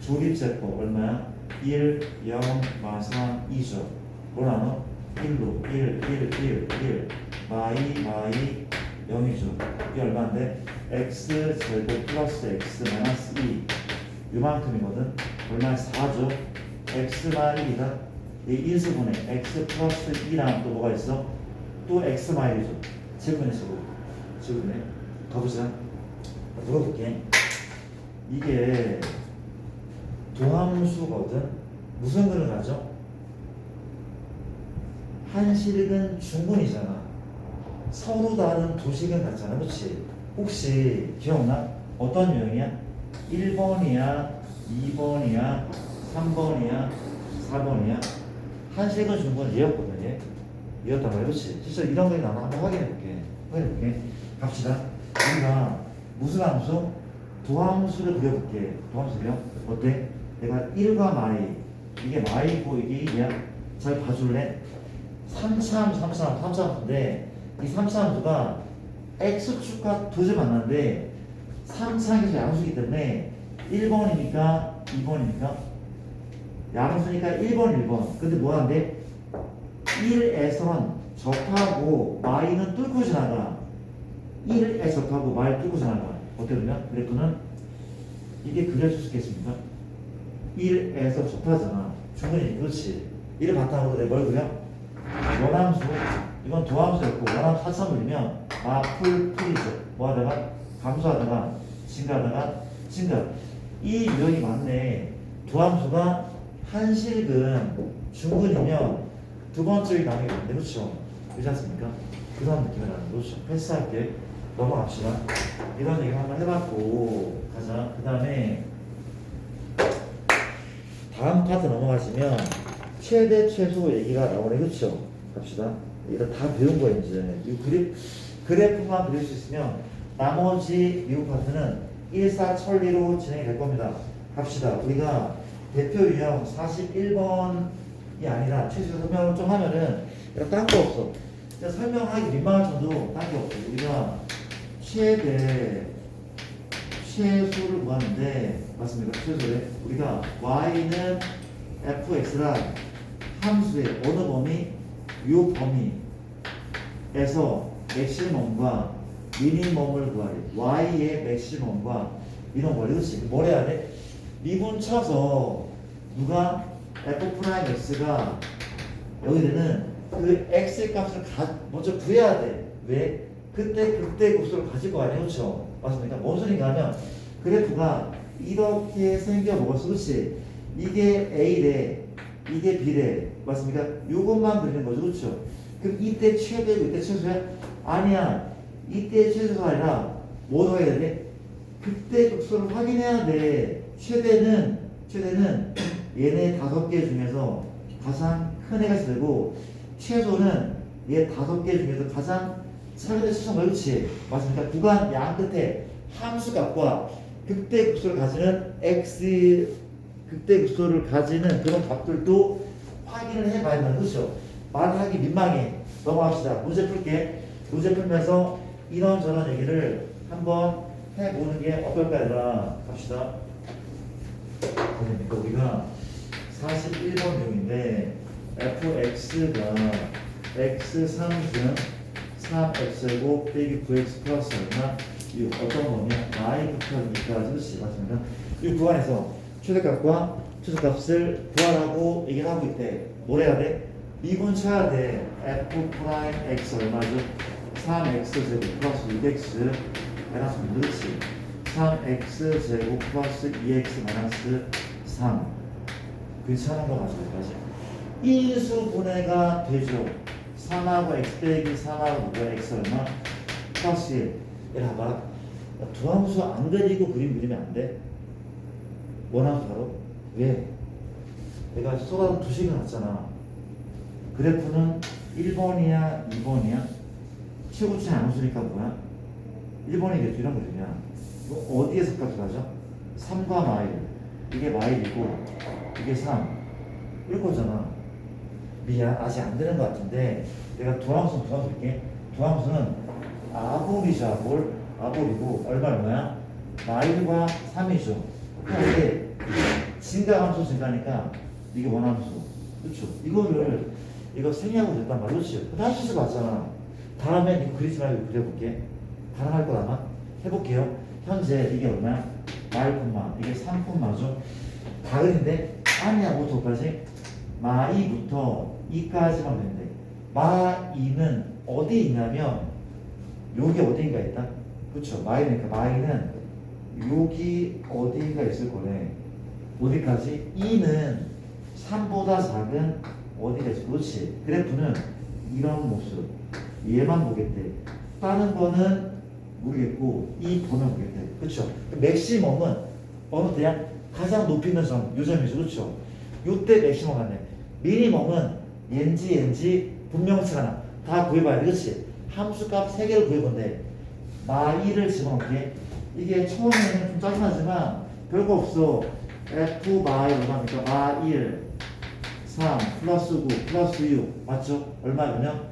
조립제법 얼마야? 1, 0, 마 3, 2죠. 뭘 나눠? 1로 1 마이 0이죠. 이게 얼마인데? x 제곱 플러스 x 마이너스 2 요만큼이거든. 얼마야? 4죠. x마 1이다. 이 인수분해 x 플러스 2랑 또 뭐가 있어? 또 x 마일이죠. 제곱분해. 가보자. 물어볼게. 이게 도함수거든. 무슨 근을 가져? 한식은 중근이잖아. 서로 다른 도식은 같잖아. 그렇지? 혹시 기억나? 어떤 유형이야? 1번이야? 2번이야? 3번이야? 4번이야? 한식은 중근 얘였거든. 얘였단 말이야. 그렇지? 진짜 이런 거 나는 한번 확인해볼게. 갑시다. 우리가 무슨 함수? 도함수를 그려볼게. 도함수요? 어때? 내가 1과 마이 이게 마이고 이게 1이야? 잘 봐줄래? 3차함수인데 이 3차함수가 x축과 도를 만났는데 3차함수가 양수이기 때문에 1번이니까 2번이니까 양수니까 1번 근데 뭐하는데 1에서는 접하고 마이는 뚫고 지나가. 1에 접하고 마이를 뚫고 지나가. 어떻게 되면 그래프는 이게 그려질 수 있겠습니까? 1에서 접하잖아. 충분히 그렇지. 1을 바탕으로 내가 뭘 그려? 원함수. 이건 도함수였고 원함수 하차물이면 풀이죠. 뭐하다가 감소하다가 증가하다가 증가. 이 유형이 맞네. 도함수가 한식은 중근이면 두 번째 나누게 되는데 그렇죠? 그렇지 않습니까? 그런 느낌이 나는 거죠. 패스할게. 넘어갑시다. 이런 얘기 한번 해봤고 가자. 그 다음에 다음 파트 넘어가시면 최대 최소 얘기가 나오네. 그렇죠? 갑시다. 이거 다 배운 거예요. 이제 이 그래프만 그릴 수 있으면 나머지 미국 파트는 일사천리로 진행이 될 겁니다. 갑시다. 우리가 대표 유형 41번이 아니라 최소 설명을 좀 하면은 딴 거 없어. 설명하기 민망할 정도 딴 게 없어. 우리가 최대 최소를 구하는데 맞습니까? 최소에 우리가 y는 fx란 함수의 어느 범위? 요 범위에서 맥시멈과 미니멈을 구하래. y의 맥시멈과 미니멈을 그렇지. 뭘 해야 돼? 미분 쳐서 누가 f 프라임 x가 여기는 그 x의 값을 먼저 구해야 돼. 왜? 그때 곱수를 가질 거 아니에요, 그렇죠? 맞습니까? 뭔 소린가 하면 그래프가 이렇게 생겨 먹었어, 그렇지? 이게 A래, 이게 B래, 맞습니까? 요것만 그리는 거죠, 그렇죠? 그럼 이때 최대고 이때 최소야? 아니야, 이때 최소가 아니라 뭐 더해야 돼? 그때 곱수를 확인해야 돼. 최대는 얘네 5개 중에서 가장 큰 애가 되고 최소는 얘 5개 중에서 가장 작은 애 수성 그렇지? 맞습니까? 구간 양 끝에 함수 값과 극대 급소를 가지는 x 극대 급소를 가지는 그런 값들도 확인을 해봐야 된다. 그렇죠? 말하기 민망해. 넘어갑시다. 문제 풀게. 문제 풀면서 이런저런 얘기를 한번 해보는 게 어떨까? 갑시다. 그러니까 우리가 41번용인데 fx가 x3승 3x제곱 빼기 9x 플러스 얼마? 이 어떤 거냐? y부터 2까지 그렇지 맞습니다. 이 구간에서 최대값과 최소값을 구하라고 얘기를 하고 있대. 뭘 해야 돼? 미분 쳐야 돼. f 프라임 x 얼마죠? 3x제곱 플러스 6x 마이너스 그렇지. 3x제곱 플러스 2x 마이너스 3 괜찮은 거 맞아 여기까지? 인수분해가 되죠. 3하고 x 빼기 3하고 누가 x 얼마? 플러스 1 이라 봐라. 두함수 안 그리고 그림 그리면 안 돼? 원함수 바로? 왜? 내가 쏟아서 2시간 왔잖아. 그래프는 1번이야 2번이야? 최고치 함수니까 뭐야? 1번이겠죠. 이런 그림이야. 이거 어디에서 값을 하죠? 3과 마일. 이게 마일이고 이게 3 이거잖아. 미안 아직 안 되는 것 같은데 내가 두함수는 줄게. 두함수는 아볼이죠. 아볼이고 얼마야? 마일과 3이죠. 근데 증가함수 증가니까 이게 원함수. 그렇죠? 이거 생략하고 됐단 말이야. 그렇지? 다시 수 봤잖아. 다음엔 이거 그리지 말고 그려볼게. 가능할 거 아마? 해볼게요. 현재 이게 얼마야? 마일 콤마 이게 3 콤마죠. 다 그린데 아니야 뭐부터까지? 마2부터 2까지만 되는데 마2는 어디 있냐면 여기 어딘가 있다. 그렇죠? 마이니까 마이는 여기 어딘가 있을 거네. 어디까지? 2는 3보다 작은 어디가 있어? 그렇지. 그래프는 이런 모습. 얘만 보겠대. 다른 거는 모르겠고 이 보면 보겠대. 그렇죠? 맥시멈은 어느 때야? 가장 높이 있는 점, 요 점이죠. 그렇죠? 요때 맥시멈 같네. 미니멈은 옌지 분명치가 하나 다 구해봐야 돼. 그렇지? 함수값 3개를 구해본대. 마2를 집어넣게. 이게 처음에는 좀 짜증나지만 별거 없어. f 마이 얼마입니까? 마1 3 플러스 9 플러스 6 맞죠? 얼마냐면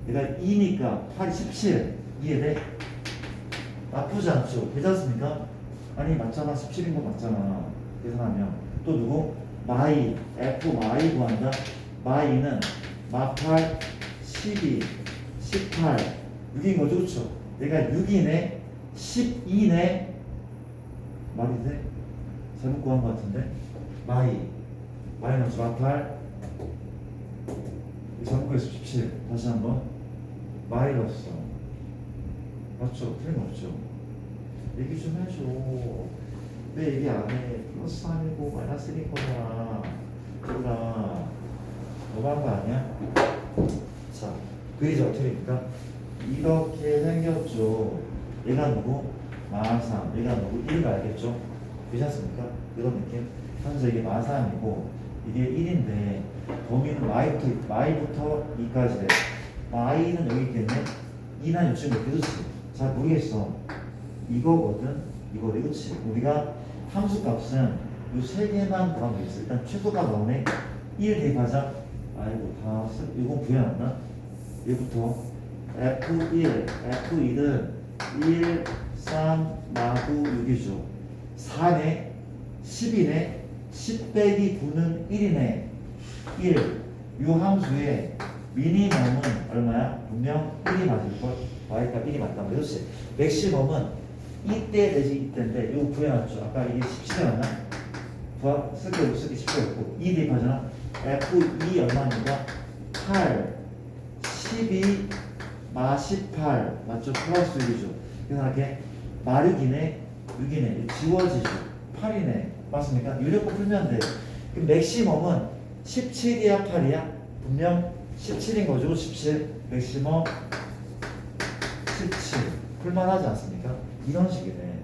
얘가 2니까 8이 17 이해돼? 나쁘지 않죠? 괜찮습니까? 아니 맞잖아. 17인 거 맞잖아. 계산하면 또 누구? 마이 f 마이 구한다. 마이는 마8 12 18 6인 거죠. 그렇죠? 얘가 6이네 12네 말이 돼? 잘못 구한 거 같은데 마이 마이너스 마8 잘못 구했어 17 다시 한번 마이너스 맞죠? 틀림없죠? 얘기 좀 해줘. 왜 얘기 안 해? 플러스 3이고 마이너스 1인 거잖아. 그러나 너무한 거 아니야? 자, 그리죠 어떻게입니까? 이렇게 생겼죠. 얘가 누구? 마3 얘가 누구? 1을 알겠죠? 괜찮습니까? 이런 느낌? 현재 이게 마3이고 이게 1인데 범위는 마이부터 2까지래. 마이는 여기 있겠네? 2는 요즘 몇 개지? 잘 모르겠어. 이거거든? 이거래. 그치? 우리가 함수값은 이 3개만 구하면 되겠어. 일단 최소가 나오네. 1 대입하자. 아이고 다 이건 구해놨나? 얘부터 F1, F1은 1, 3, 마구 6이죠. 4네. 10이네. 10 빼기 9는 1이네. 1. 이 함수의 미니멈은 얼마야? 분명 1이 맞을걸? y가 1이 맞다면 그렇지. 맥시멈은 이때 내지 이때인데 이거 구해놨죠. 아까 이게 17이었나? 부하 쓸게 17이었고 2 대입하잖아. F2 얼마입니까? 8 12 마 18 맞죠? 플러스 1이죠. 그래서 이렇게 마 6이네 6이네 지워지죠. 8이네 맞습니까? 유력고 풀면 돼. 그럼 맥시멈은 17이야 8이야? 분명 17인 거죠. 17 맥시멈 17 풀만하지 않습니까? 이런 식이네.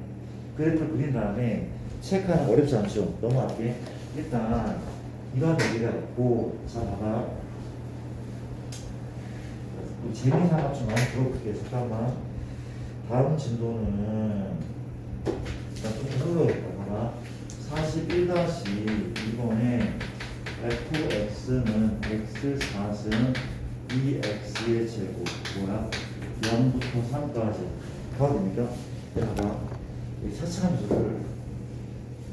그래프를 그린 다음에 체크하는 거 어렵지 않죠? 넘어갈게. 일단 이런 얘기가 있고 자 봐봐. 우리 재미삼아 좀 많이 들어볼게. 잠깐만. 다음 진도는 일단 좀 흘러야겠다. 봐봐. 41-2번에 fx는 x4는 2x의 제곱 뭐야? 0부터 3까지 가도 됩니까? 봐봐. 이 차차함수를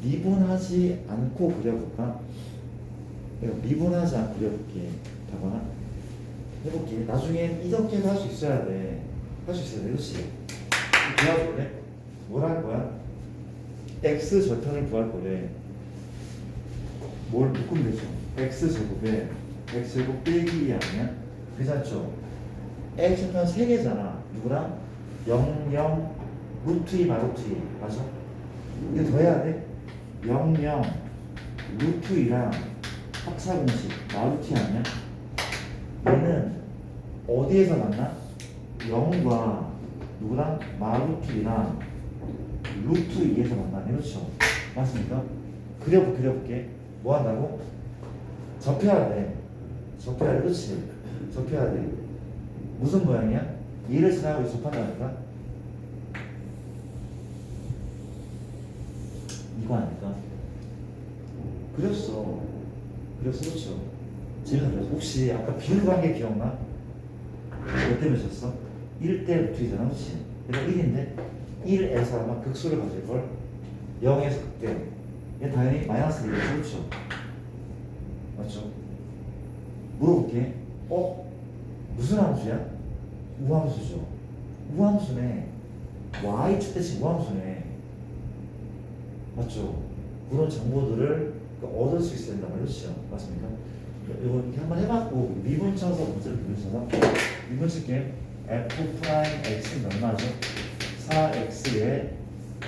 미분하지 않고 그려볼까? 내가 미분하지 않고 그려볼게. 봐봐. 해볼게. 나중엔 이렇게도 할 수 있어야 돼. 할 수 있어야 돼. 그렇지? 구할 거래. 뭘 할 거야? x 절편을 구할 거래. 뭘 묶으면 되죠? x 제곱에 x 제곱 빼기 2 아니야? 괜찮죠? x 절편 3개잖아. 누구랑? 0, 0, 루트 2 마루트 2 맞아? 이거 더 해야 돼? 0, 0, 루트 2랑 합차 공식 마루트 2 아니야? 얘는 어디에서 만나? 0과 누구랑? 마루트 2랑 루트 2에서 만나. 그렇죠? 맞습니까? 그려볼게. 뭐 한다고? 접해야 돼. 접해야 돼. 그렇지? 접해야 돼. 무슨 모양이야? 얘를 지나가고 접한다니까? 이거 아닐까? 그렸어. 그렇죠? 재밌어. 혹시 아까 비율 관계 기억나? 몇 대 몇이었어? 1대 루트이잖아. 그렇지? 그래서 1인데 1에서 아마 극수를 가질걸? 0에서 극대. 얘 당연히 마이너스 1이죠. 그렇죠? 맞죠? 물어볼게. 무슨 함수야? 우함수죠. 우함수네. y축 대신 우함수네. 맞죠? 그런 정보들을 얻을 수 있어야 된단 말이죠. 맞습니까? 이거 이렇게 한번 해봤고 미분 쳐서 문제를 미분 쳐서 미분 칠게. f'x는 얼마죠? 4x에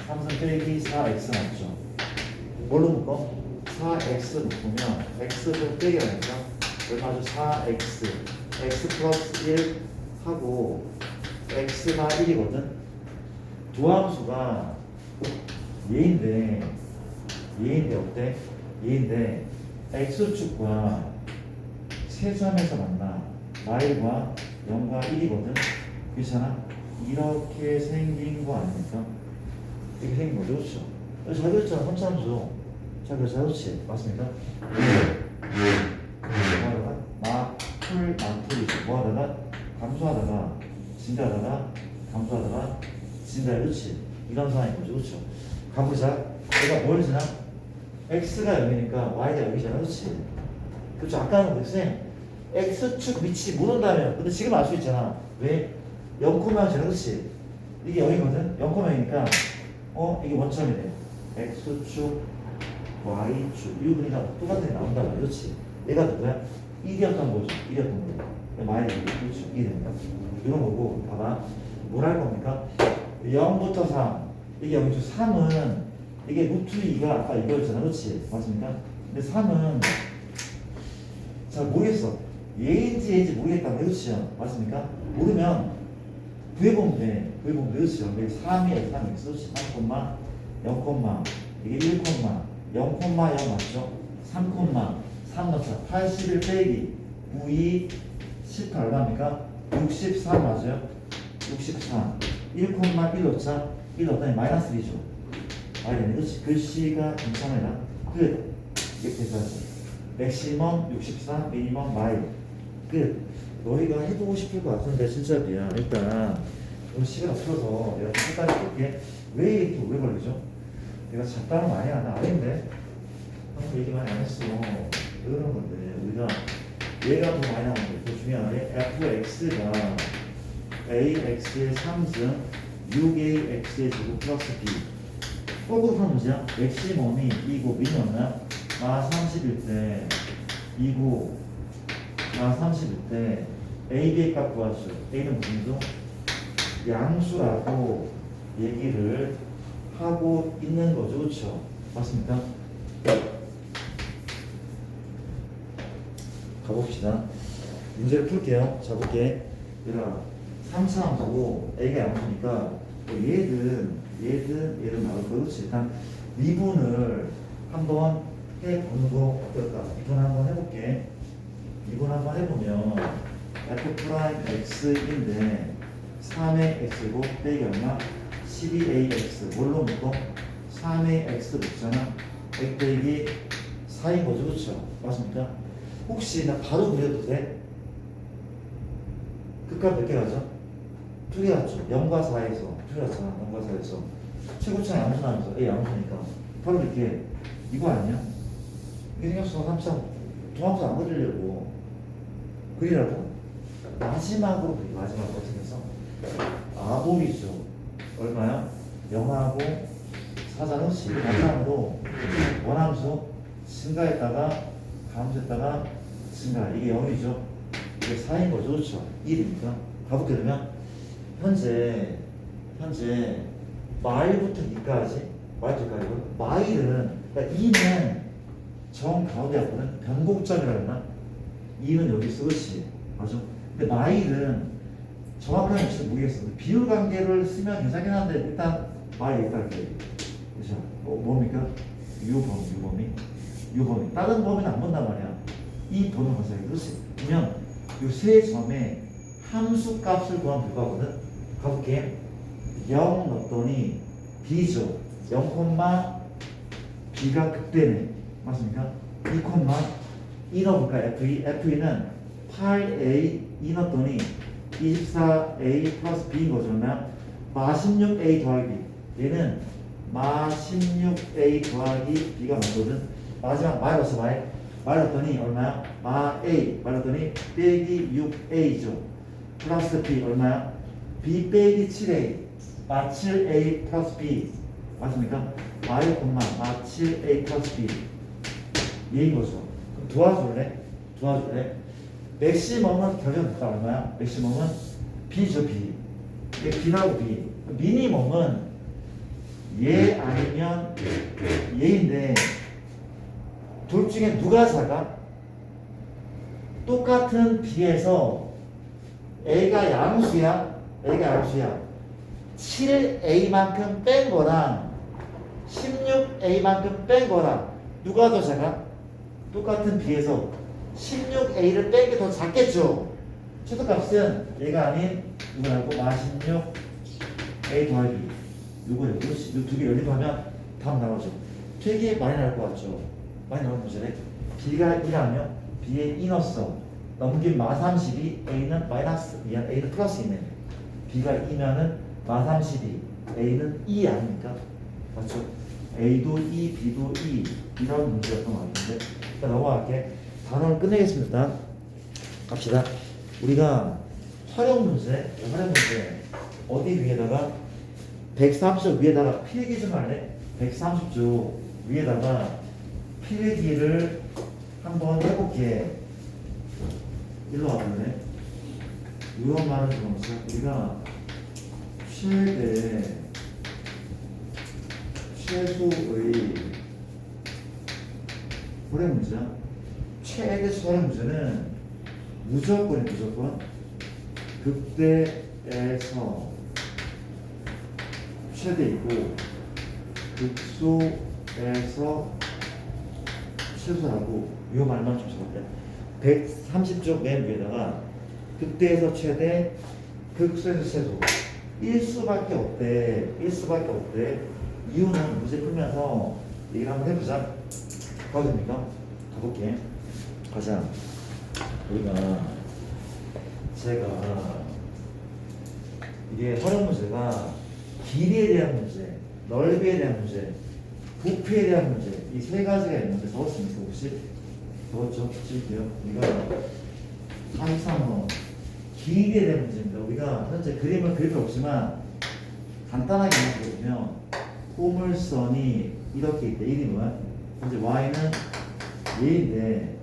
3승 빼기 4x 맞죠? 뭘로 묶어? 4x 묶으면 x를 빼기라니까 얼마죠? 4x x 플러스 1 하고 x가 1이거든. 두 함수가 얘인데 어때? 얘인데 x축과 세점에서 만나 y과 0과 1이거든. 그렇잖아? 이렇게 생긴 거 아닙니까? 이렇게 생긴 거죠. 그렇죠? 잘 그렸잖아. 선차함수 잘 그렇지? 맞습니까? 뭐하다가? 풀이죠. 뭐하다가? 감소하다가 진다하다가 감소하다가 진다. 그렇지? 이런 상황인 거죠. 그렇죠? 가보자. 내가 뭘 지나? x가 0이니까 y가 0이잖아. 그렇지? 그렇죠? 아까는 그랬어요. x축 위치 모른다면 근데 지금 알 수 있잖아. 왜? 0,0잖아. 그렇지? 이게 0이거든? 0,0이니까 이게 원점이 돼. x축 y축 이거 그러니까 똑같은 게 나온단 말이야. 그렇지? 얘가 누구야? 1이었던 거죠. 1이었던 거. 마이너스 1. 그렇죠? 1이 됩니다. 이런 거고 봐봐. 뭘 할 겁니까? 0부터 3 이게 0이죠. 3은 이게 루트 2가 아까 이거였잖아. 그렇지? 맞습니까? 근데 3은 잘 모르겠어. 얘인지 얘인지 모르겠다. 그렇죠? 맞습니까? 모르면 구해보면 돼. 구해보면 돼. 그렇죠? 3이야. 3이 그렇지? 3, 0, 이게 1, 0,0 맞죠? 3, 3 넣자. 81 빼기 92 18 얼마입니까? 63 맞아요? 63 1, 1 넣자. 1 넣었더니 마이너스 1이죠. 알겠네. 그렇지? 글씨가 괜찮아요. 끝. 이렇게 해서야지. 맥시멈 64, 미니멈 마이. 끝. 너희가 해보고 싶을 것 같은데 진짜 미안. 일단 오늘 시간 없어서 내가 잠깐 해볼게. 왜 이렇게 오래 걸리죠? 내가 잡다는 거 아니야. 나 아닌데. 한번 얘기 많이 안 했어. 왜 그런 건데. 우리가 얘가 더 많이 나오는데 더 중요한 게 fx가 ax의 3승 6ax의 제곱 플러스 b. 거꾸로 푸는 문제야. 맥시멈이 2고 미니멈은 마 30일 때 2고 마 30일 때 a, b의 값 구하죠. a는 무슨 수? 양수라고 얘기를 하고 있는 거죠. 그렇죠? 맞습니까? 가봅시다. 문제를 풀게요. 자, 볼게. 얘들아, 3차 함수고 A가 양수니까 얘든 나올 거. 그렇지? 일단 미분을 한번 해보는 거 어떨까? 미분 한번 해볼게. 미분 한번 해보면 f 프라임 x인데 3의 x고 빼기 얼마? 12ax 뭘로 묶어? 3의 x 묶잖아. x 빼기 4인 거죠. 그렇죠? 맞습니까? 혹시 나 바로 그려도 돼? 극값 몇 개 가죠? 2개 갔죠. 0과 4에서 2개 갔잖아. 0과 4에서 최고차 양수나면서 A 양수니까 바로 이렇게 이거 아니야? 이게 생겼어. 3차 종합수 안 그리려고 그리라고 마지막으로 그리 마지막으로 어떻게 해서 아볼이죠. 얼마야? 0하고 4자는 10 마지막으로 원함수 증가했다가 감소했다가 증가. 이게 0이죠. 이게 4인 거죠. 그렇죠? 1이니까. 가볼게. 그러면 현재 마일부터 2까지 마일부터 2까지 마일은 그러니까 2는 정 가운데 앞으로는 변곡점이라고 했나? 2는 여기 있어. 그렇지? 맞아? 근데 마일은 정확한 위치는 모르겠어. 비율 관계를 쓰면 괜찮긴 한데 일단 마일 여기다 할게. 그렇죠? 뭡니까? 유범위. 다른 범위는 안 본단 말이야. 이 범위 검사하기. 그렇지? 그러면 이 세 점에 함수 값을 구하면 될 거거든. 가볼게. 0 넣었더니 b죠. 0, b가 극대네. 맞습니까? 2, 넣어볼까? FE는 8a 2 넣었더니 24a 플러스 b인 거죠. 그러면 마 16a 더하기 b. 얘는 마 16a 더하기 b가 맞거든. 마지막 마이너스 말했더니 얼마야? 마 a 말했더니 빼기 6a죠. 플러스 b 얼마야? b 빼기 7a 마 7a 플러스 b 맞습니까? 마의 콤마 마 7a 플러스 b 얘인 거죠. 그럼 도와줄래? 맥시멈은 결정됐다. 얼마야? 맥시멈은 b죠. b b라고 b. 미니멈은 얘 아니면 얘인데 둘 중에 누가 작아? 똑같은 b에서 a가 양수야. 7a만큼 뺀 거랑 16a만큼 뺀 거랑 누가 더 작아? 똑같은 b에서 16a를 뺀 게 더 작겠죠. 최소값은 얘가 아닌 누구라고? 마 16a 더하기 요거예요. 이 두 개 연립하면 답 나오죠. 되게 많이 나올 것 같죠. 많이 나오는 문제래. b가 1하면 b의 이너서 넘긴 마 32, a는 마이너스, a는 플러스 2네. b가 2면은 마 32, a는 2 아닙니까? 맞죠? a도 2, b도 2 이런 문제였던 것 같은데 일단 넘어갈게. 단원을 끝내겠습니다. 갑시다. 우리가 활용 문제 어디 위에다가 130조 위에다가 필기 좀 할래? 130조 위에다가 필기를 한번 해볼게. 일로 와볼래? 이런 말을 들으면서 우리가 최소의 활용 문제야. 최대 활용 문제는 무조건 극대에서 최대이고 극소에서 최소라고 이 말만 좀 적을게. 130쪽 맨 위에다가 극대에서 최대, 극소에서 최소. 1수밖에 없대. 이유는 문제 풀면서 얘기를 한번 해보자. 가도 됩니까? 가볼게. 가자. 제가 이게 활용 문제가 길이에 대한 문제, 넓이에 대한 문제, 부피에 대한 문제 이 세 가지가 있는데 적었습니까 혹시? 적었죠? 쓸게요. 우리가 43번 길이에 대한 문제입니다. 우리가 현재 그림을 그릴 필요 없지만 간단하게 보면 포물선이 이렇게 있대. 1이 뭐야? 현재 y는 얘인데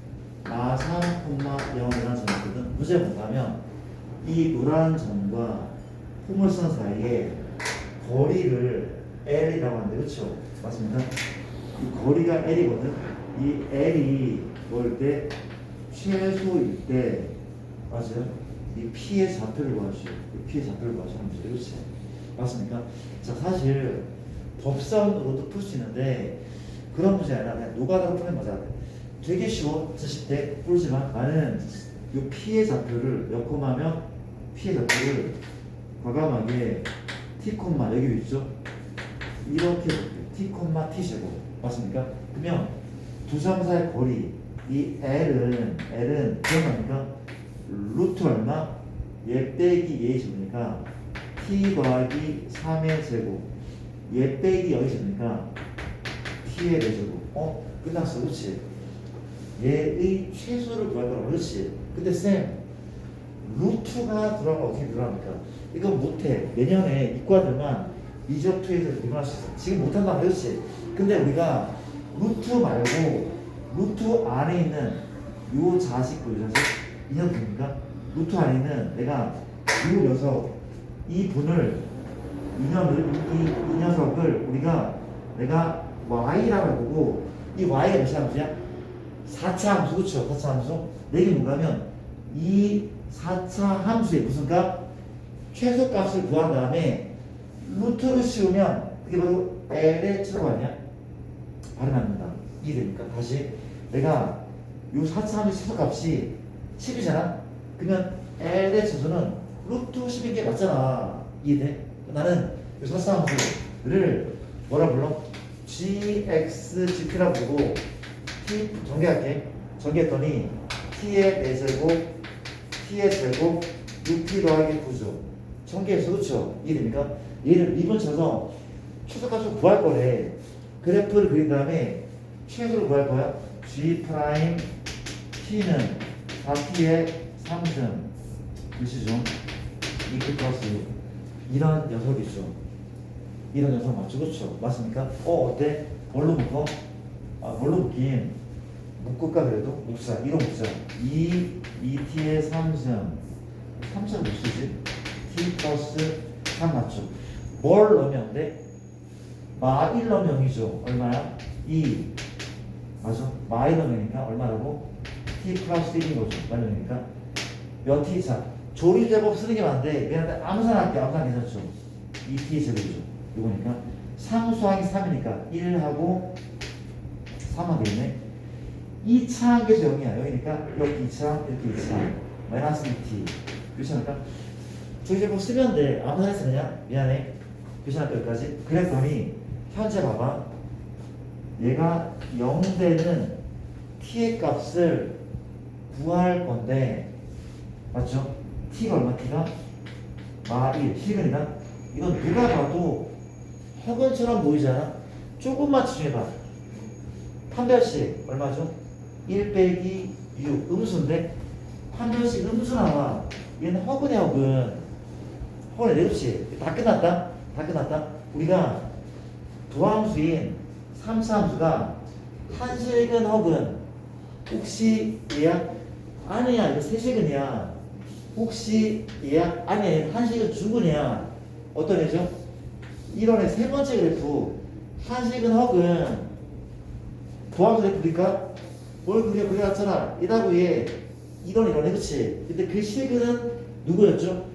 마3,0이라는 점이거든. 문제가 뭔가면 이 노란 점과 포물선 사이에 거리를 L이라고 하는데 그렇죠? 맞습니까? 이 거리가 L이거든. 이 L이 뭘 때? 최소일 때 맞아요? 이 P의 좌표를 구하시오. 이 P의 좌표를 구하시면 되죠. 그렇지? 맞습니까? 자, 사실 법선으로도 풀 수 있는데 그런 문제 아니라 그냥 노가다로 푸는 거잖아. 되게 쉬워. 70대 풀지만 나는 이 P의 좌표를 역콤하면 P의 좌표를 과감하게 T, 여기 있죠? 이렇게 볼게요. T, T 제곱. 맞습니까? 그러면 두 점 사이 거리 이 L은 기억납니까? 루트 얼마? 얘 빼기 얘의 제곱이니까 T 더하기 3의 제곱 얘 빼기 여기 제곱이니까 T의 4제곱. 끝났어. 그렇지? 얘의 최소를 구할 거라. 그렇지? 근데 쌤 루트가 들어가면 어떻게 들어갑니까? 이건 못해. 내년에 이과들만 이적투에서 일어날 수 있어. 지금 못한다. 그렇지? 근데 우리가 루트 말고 루트 안에 있는 요 자식도 요 자식 이녀석 됩니까? 루트 안에 있는 내가 요 녀석 이 분을 이 녀석을 우리가 내가 y라고 보고 이 y가 몇 함수야? 4차 함수. 그렇죠? 4차 함수. 내게 뭔가면 이 4차 함수의 무슨 값? 최소값을 구한 다음에 루트를 씌우면 그게 바로 L의 최소가 아니야? 발음 안 된다. 이해됩니까? 다시 내가 요 4차 함수의 최소값이 10이잖아? 그러면 L의 최소는 루트 10인 게 맞잖아. 이해돼? 나는 요 4차 함수를 뭐라 불러? GXGT라고 부르고 T 전개할게. 전개했더니 T의 4제곱 T의 제곱 6T 더하기 9죠. 전개해서 그렇죠? 이해됩니까? 얘를 리본 쳐서 최소값을 구할 거래. 그래프를 그린 다음에 최소를 구할 거야. G 프라임 T는 4T의 3승 글씨죠. 2T 플러스 6 이런 녀석이죠. 이런 녀석 맞죠? 그렇죠? 맞습니까? 어때? 뭘로 묶어? 뭘로 묶긴? 묶을까 그래도? 묶자. 이로 묶자. 2T의 3승 3승 몇 쓰지? T 플러스 3 맞죠? 뭘 넣으면 돼? 마1 넣으면 0이죠. 얼마야? 2 맞아? 마1 넣으니까 얼마라고? T 플러스 1인 거죠. 맞으니까 몇 T 차? 조리 제곱 쓰는 게 맞는데 미안한데 아무나 할게. 아무나 괜찮죠? 2T 제곱이죠. 이거니까 상수항이 3이니까 1하고 3 하겠네. 2차 한 개죠. 0이야. 여기니까 여기 2차 이렇게 2차 마이너스 2t 그렇지 않을까? 조리 제곱 쓰면 돼. 아무나 쓰느냐? 미안해. 그렇지 않을까? 여기까지 그랬더니 현재 봐봐. 얘가 0되는 t의 값을 구할 건데 맞죠? t가 얼마? t가 마1 실근이다. 이건 누가 봐도 허근처럼 보이잖아. 조금만 집중해봐. 판별식 얼마죠? 1 빼기 6 음수인데 판별식 음수 나와. 얘는 허근의 허근. 허근의 내놓지. 다 끝났다. 다 끝났다. 우리가 도함수인 3차 함수가 한실근 허근 혹시 얘야? 아니야. 이거 세실근이야. 혹시 얘야? 아니야. 한실근 중근이야. 어떤 애죠? 1원의 세 번째 그래프 한식은 허근 도함수 그래프니까 뭘 그려놨잖아. 이다고 얘 1원 이러네. 그치? 근데 그 실근은 누구였죠?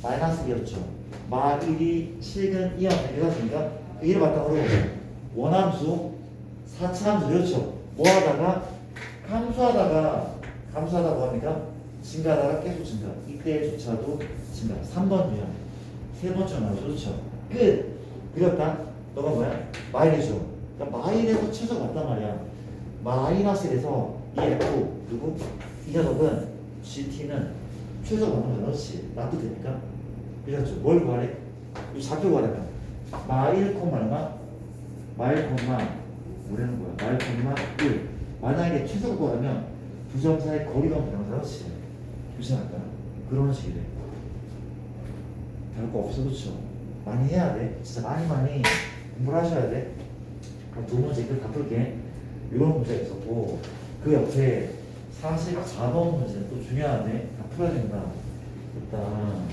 마이너스 2였죠. 마1이 실근 2였네. 이랬습니까? 이를 바탕으로 원함수 4차 함수 그렇죠. 뭐 하다가 감수하다 뭐 합니까? 증가하다가 계속 증가. 이때조차도 증가. 3번 유형. 세 번째 나오죠. 그렇죠. 끝. 그렸다. 너가 뭐야? 마일이죠. 그러니까 마일에서 최소가 맞단 말이야. 마이너스 1에서 이 F 누구? 이 녀석은 GT는 최소가 맞는 거야. 그렇지. 납도 되니까. 그렇죠. 뭘 구하래? 이 좌표 구하려면 마1, 얼마? 마일 콤마 뭐라는 거야? 마일 콤마 1. 만약에 최소거리면 두 점 사이 거리가 변호사 그렇지. 유시할까? 그런 식이래. 별거 없어 그렇죠? 많이 해야 돼. 진짜 많이 공부를 하셔야 돼. 두 문제 다 풀게. 이런 문제가 있었고 그 옆에 44번 문제는 또 중요한데 다 풀어야 된다. 일단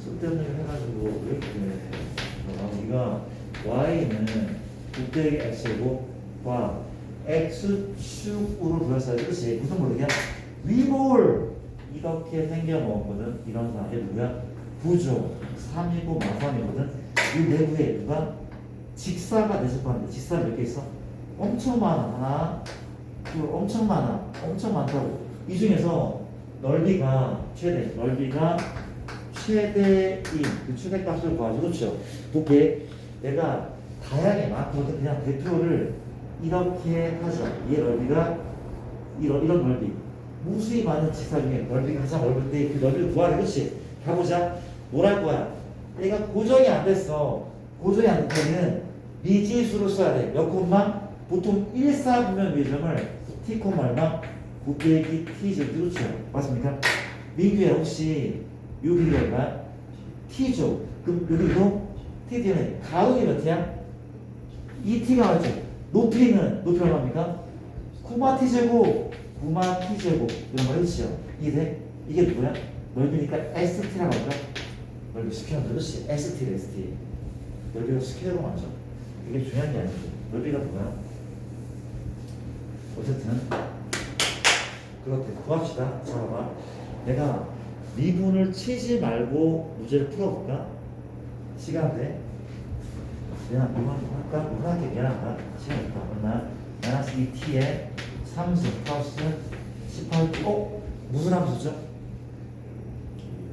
쓸데없는 일 해가지고 왜 이렇게 이가 y는 9 x고 과 x축으로 불렀어야 그렇지. 무슨 모르냐? 위볼 이렇게 생겨먹었거든. 이런 사람 얘 누구야? 부조 3이고 마삼이거든. 이 내부에 누가 직사가 내접하는데 직사 몇 개 있어? 엄청 많아. 하나 둘 엄청 많아. 엄청 많다고. 이 중에서 넓이가 최대인 그 최대값을 구하죠. 그렇죠? 볼게. 내가 다양하게 많거든. 그냥 대표를 이렇게 하죠. 얘 넓이가 이런 넓이. 무수히 많은 직사 중에 넓이가 가장 넓을 때 그 넓이를 구하래. 그렇지? 가보자. 뭘 할 거야? 얘가 고정이 안 됐어. 고정이 안 될 때는 미지수로 써야 돼. 몇 콤마? 보통 1사분면 미점을 t 콤마 얼마? 9 빼기 t죠. 그렇죠? 맞습니까? 민규야 혹시 요 길이가 얼마야? t죠. 그럼 여기도 t 뒤에 가운이 몇이야? 2t가 맞죠? 높이는 높이 얼마입니까? 9마 t제곱 9마 t제곱 이런 거 해주시죠. 이게 누구야? 넓이니까 st라고 할까? 넓이 스퀘어 그렇지. ST 넓이가 스퀘어로 맞죠? 이게 중요한 게 아니지. 넓이가 뭐야? 어쨌든 그렇대. 구합시다. 자 봐봐. 내가 미분을 치지 말고 문제를 풀어볼까? 시간 돼? 내가 미분 할까? 미분할게. 미안하다. 시간 있다. 그러나 마이너스 2t에 3승 플러스 18. 무슨 함수죠?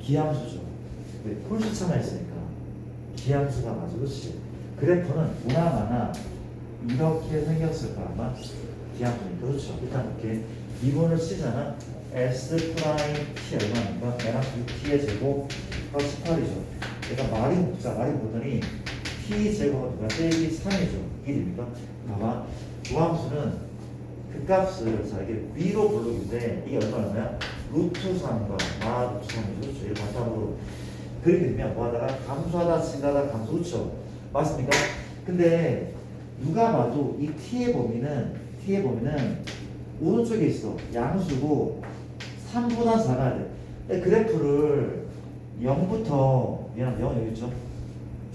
기함수죠. 왜? 폴수차만 있으니까 기함수가 맞아. 그렇지? 그래프는 무나마나 이렇게 생겼을 거야. 아마 기함수니까. 그렇죠? 일단 이렇게 미분을 치잖아. S 프라임 t 얼마입니까? 마이너스 6t의 제곱 플러스 18이죠. 얘가 말이 보더니 t 제곱은 누가 빼기 3이죠. 1입니까? 봐봐. 구함수는 그 값을 자 이게 위로 블록인데 이게 얼마야? 루트 3과 마 루트 3이죠. 그렇죠? 이거 바탕으로 그렇게 되면 뭐하다가 감소하다 증가하다 감소. 그렇죠? 맞습니까? 근데 누가 봐도 이 t의 범위는 오른쪽에 있어. 양수고 3보다 작아야 돼. 그래프를 0부터 미안 0 여기 있죠?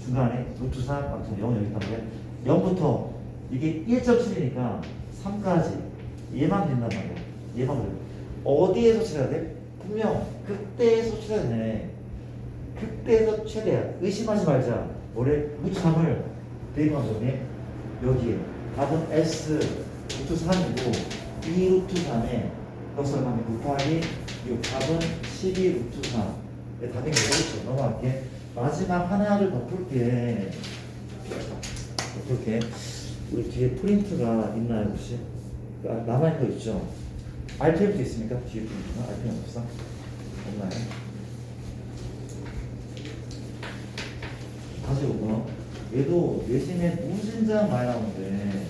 중간에 루트 3 아무튼 0 여기 있단 말이야. 0부터 이게 1.7이니까 3까지 얘만 된단 말이야. 얘만 그래. 어디에서 칠해야 돼? 분명 극대에서 칠해야 되네. 극대에서 최대야. 의심하지 말자. 뭐래? 루트 3을 대입한 거네. 여기에 답은 S 루트 3이고 2 루트 3에 플러스 얼마면 곱하기 6. 답은 12 루트 3. 내 답인 거죠. 그렇죠? 넘어갈게. 마지막 하나를 더 풀게. 우리 뒤에 프린트가 있나요 혹시? 남아있는 거 있죠? RPM도 있습니까? 뒤에 프린트가? RPM 없어? 없나요? 다시 오고 얘도 내신에 무진장 많이 나오는데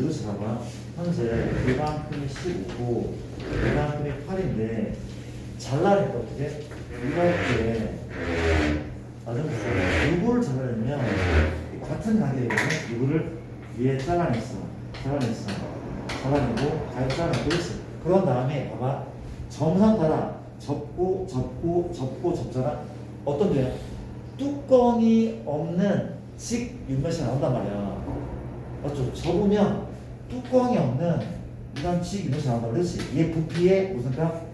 이것이 봐봐. 현재 요만큼이 15고 요만큼이 8인데 잘라니까 어떻게? 이렇게 요거를 잘라내면 같은 가격이거든. 요거를 위에 잘라내고 가격 잘라내고 그렇지. 그런 다음에 봐봐. 점선 따라 접고 접잖아. 어떤 데야? 뚜껑이 없는 직육면체가 나온단 말이야. 맞죠? 접으면 뚜껑이 없는 이런 직육면체가 나온다. 그렇지? 얘 부피의 무슨 값?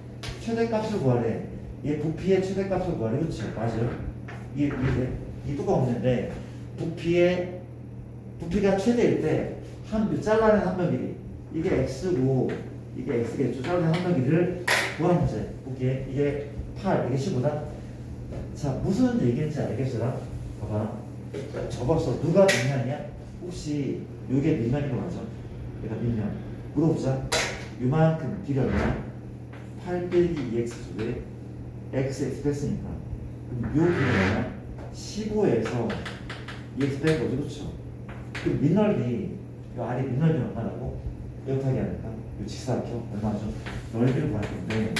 최대값을 구하래. 얘 부피의 최대값을 구하래. 그렇지? 맞아요? 이 뚜껑 없는데 부피가 최대일 때 잘라낸 한 벽이 이게 x고 이게 x겠죠. 잘라낸 한 벽이를 구하는 문제. 볼게. 이게 8, 이게 15다. 자, 무슨 얘기인지 알겠어요? 봐봐. 접었어. 누가 밑면이야? 혹시 이게 밑면인 거 맞아? 얘가 밑면. 물어보자. 요만큼 길이 얼마야? 8 빼기 2x죠. 왜? x 뺐으니까. 그럼 요 길이 얼마야? 15에서 2x 뺀 거죠. 그렇죠? 그 밑넓이 이 아래 밑넓이 얼마라고? 이렇게 하니까 이 직사각형 얼마죠? 넓이를 구할 건데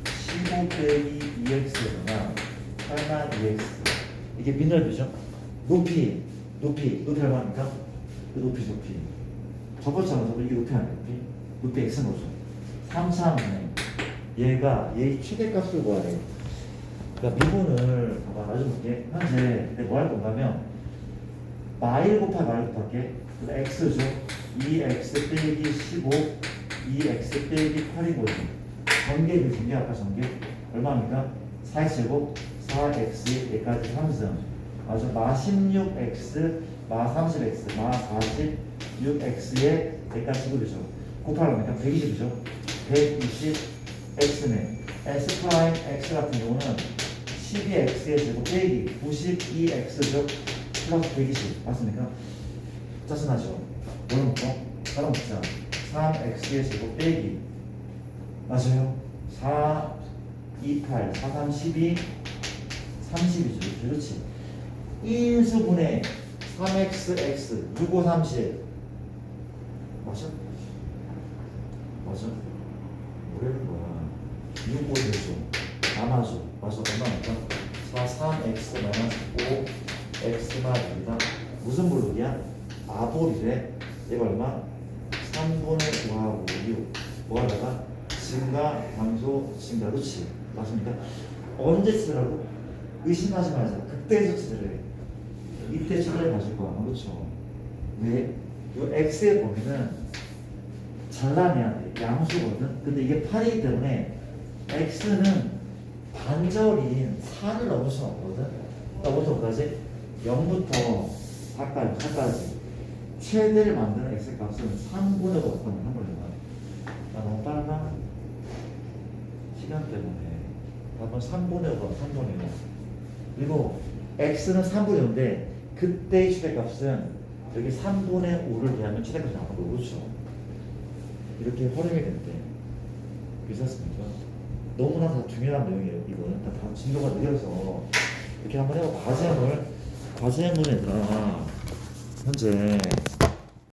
15 빼기 2x가 8만 2x 이게 밑넓이죠? 높이 얼마입니까? 그 높이 저번처럼 이게 높이 아니야 높이 x는 뭐죠? 3차원에 얘의 최대값을 구하래. 그러니까 미분을 봐봐 나중에 현재 내가 뭐 할 건가 하면 마일 곱할게 x죠 2x 빼기 15 2x 빼기 8인 거지. 전개 아까 전개 얼마입니까? 4x제곱 4x 여기까지 3승 맞아 마 16x 마 30x 마 46x에 여기까지 11이죠. 곱하니까 120이죠. 120x네 s 프라임 x 같은 경우는 12x의 제곱 빼기 92x죠. 플러스 120 맞습니까? 짜증나죠? 뭐부터? 다른 숫자 3x의 제곱 빼기 맞아요? 4, 2, 8, 4, 3, 12 30이죠. 그렇지. 인수분해 3xx 6, 5, 30 맞아? 뭐라는 거야? 6, 5 되죠. 남아죠. 맞아. 얼마니까? 4, 3x 마이너스 5 x만 입니다. 무슨 블록이야? 아볼이래. 얘가 얼마? 3분의 5하고 6 뭐하다가 증가, 감소, 증가 그렇지 맞습니까? 언제 치더라고? 의심하지 말자. 그때에서 치더래. 이때 치더래 맞을 거야. 그렇죠? 왜? 이 x의 범위는 잘라내야 돼. 양수거든. 근데 이게 8이기 때문에 x는 반절인 4를 넘을 수 없거든. 어디서 어디까지? 0부터 4까지 최대를 만드는 x 값은 3분의 5 번 한 번에 너무 빨라. 시간 때문에 답은 3분의 5 3분의 5 그리고 x는 3분의 5인데 그때의 최대값은 여기 3분의 5를 대하면 최대값이 나오는 거고 그렇죠? 이렇게 활용이 된대. 괜찮습니까? 너무나 다 중요한 내용이에요. 이거는 다 진도가 느려서 이렇게 한번 해봐. 과제물 얘들아 현재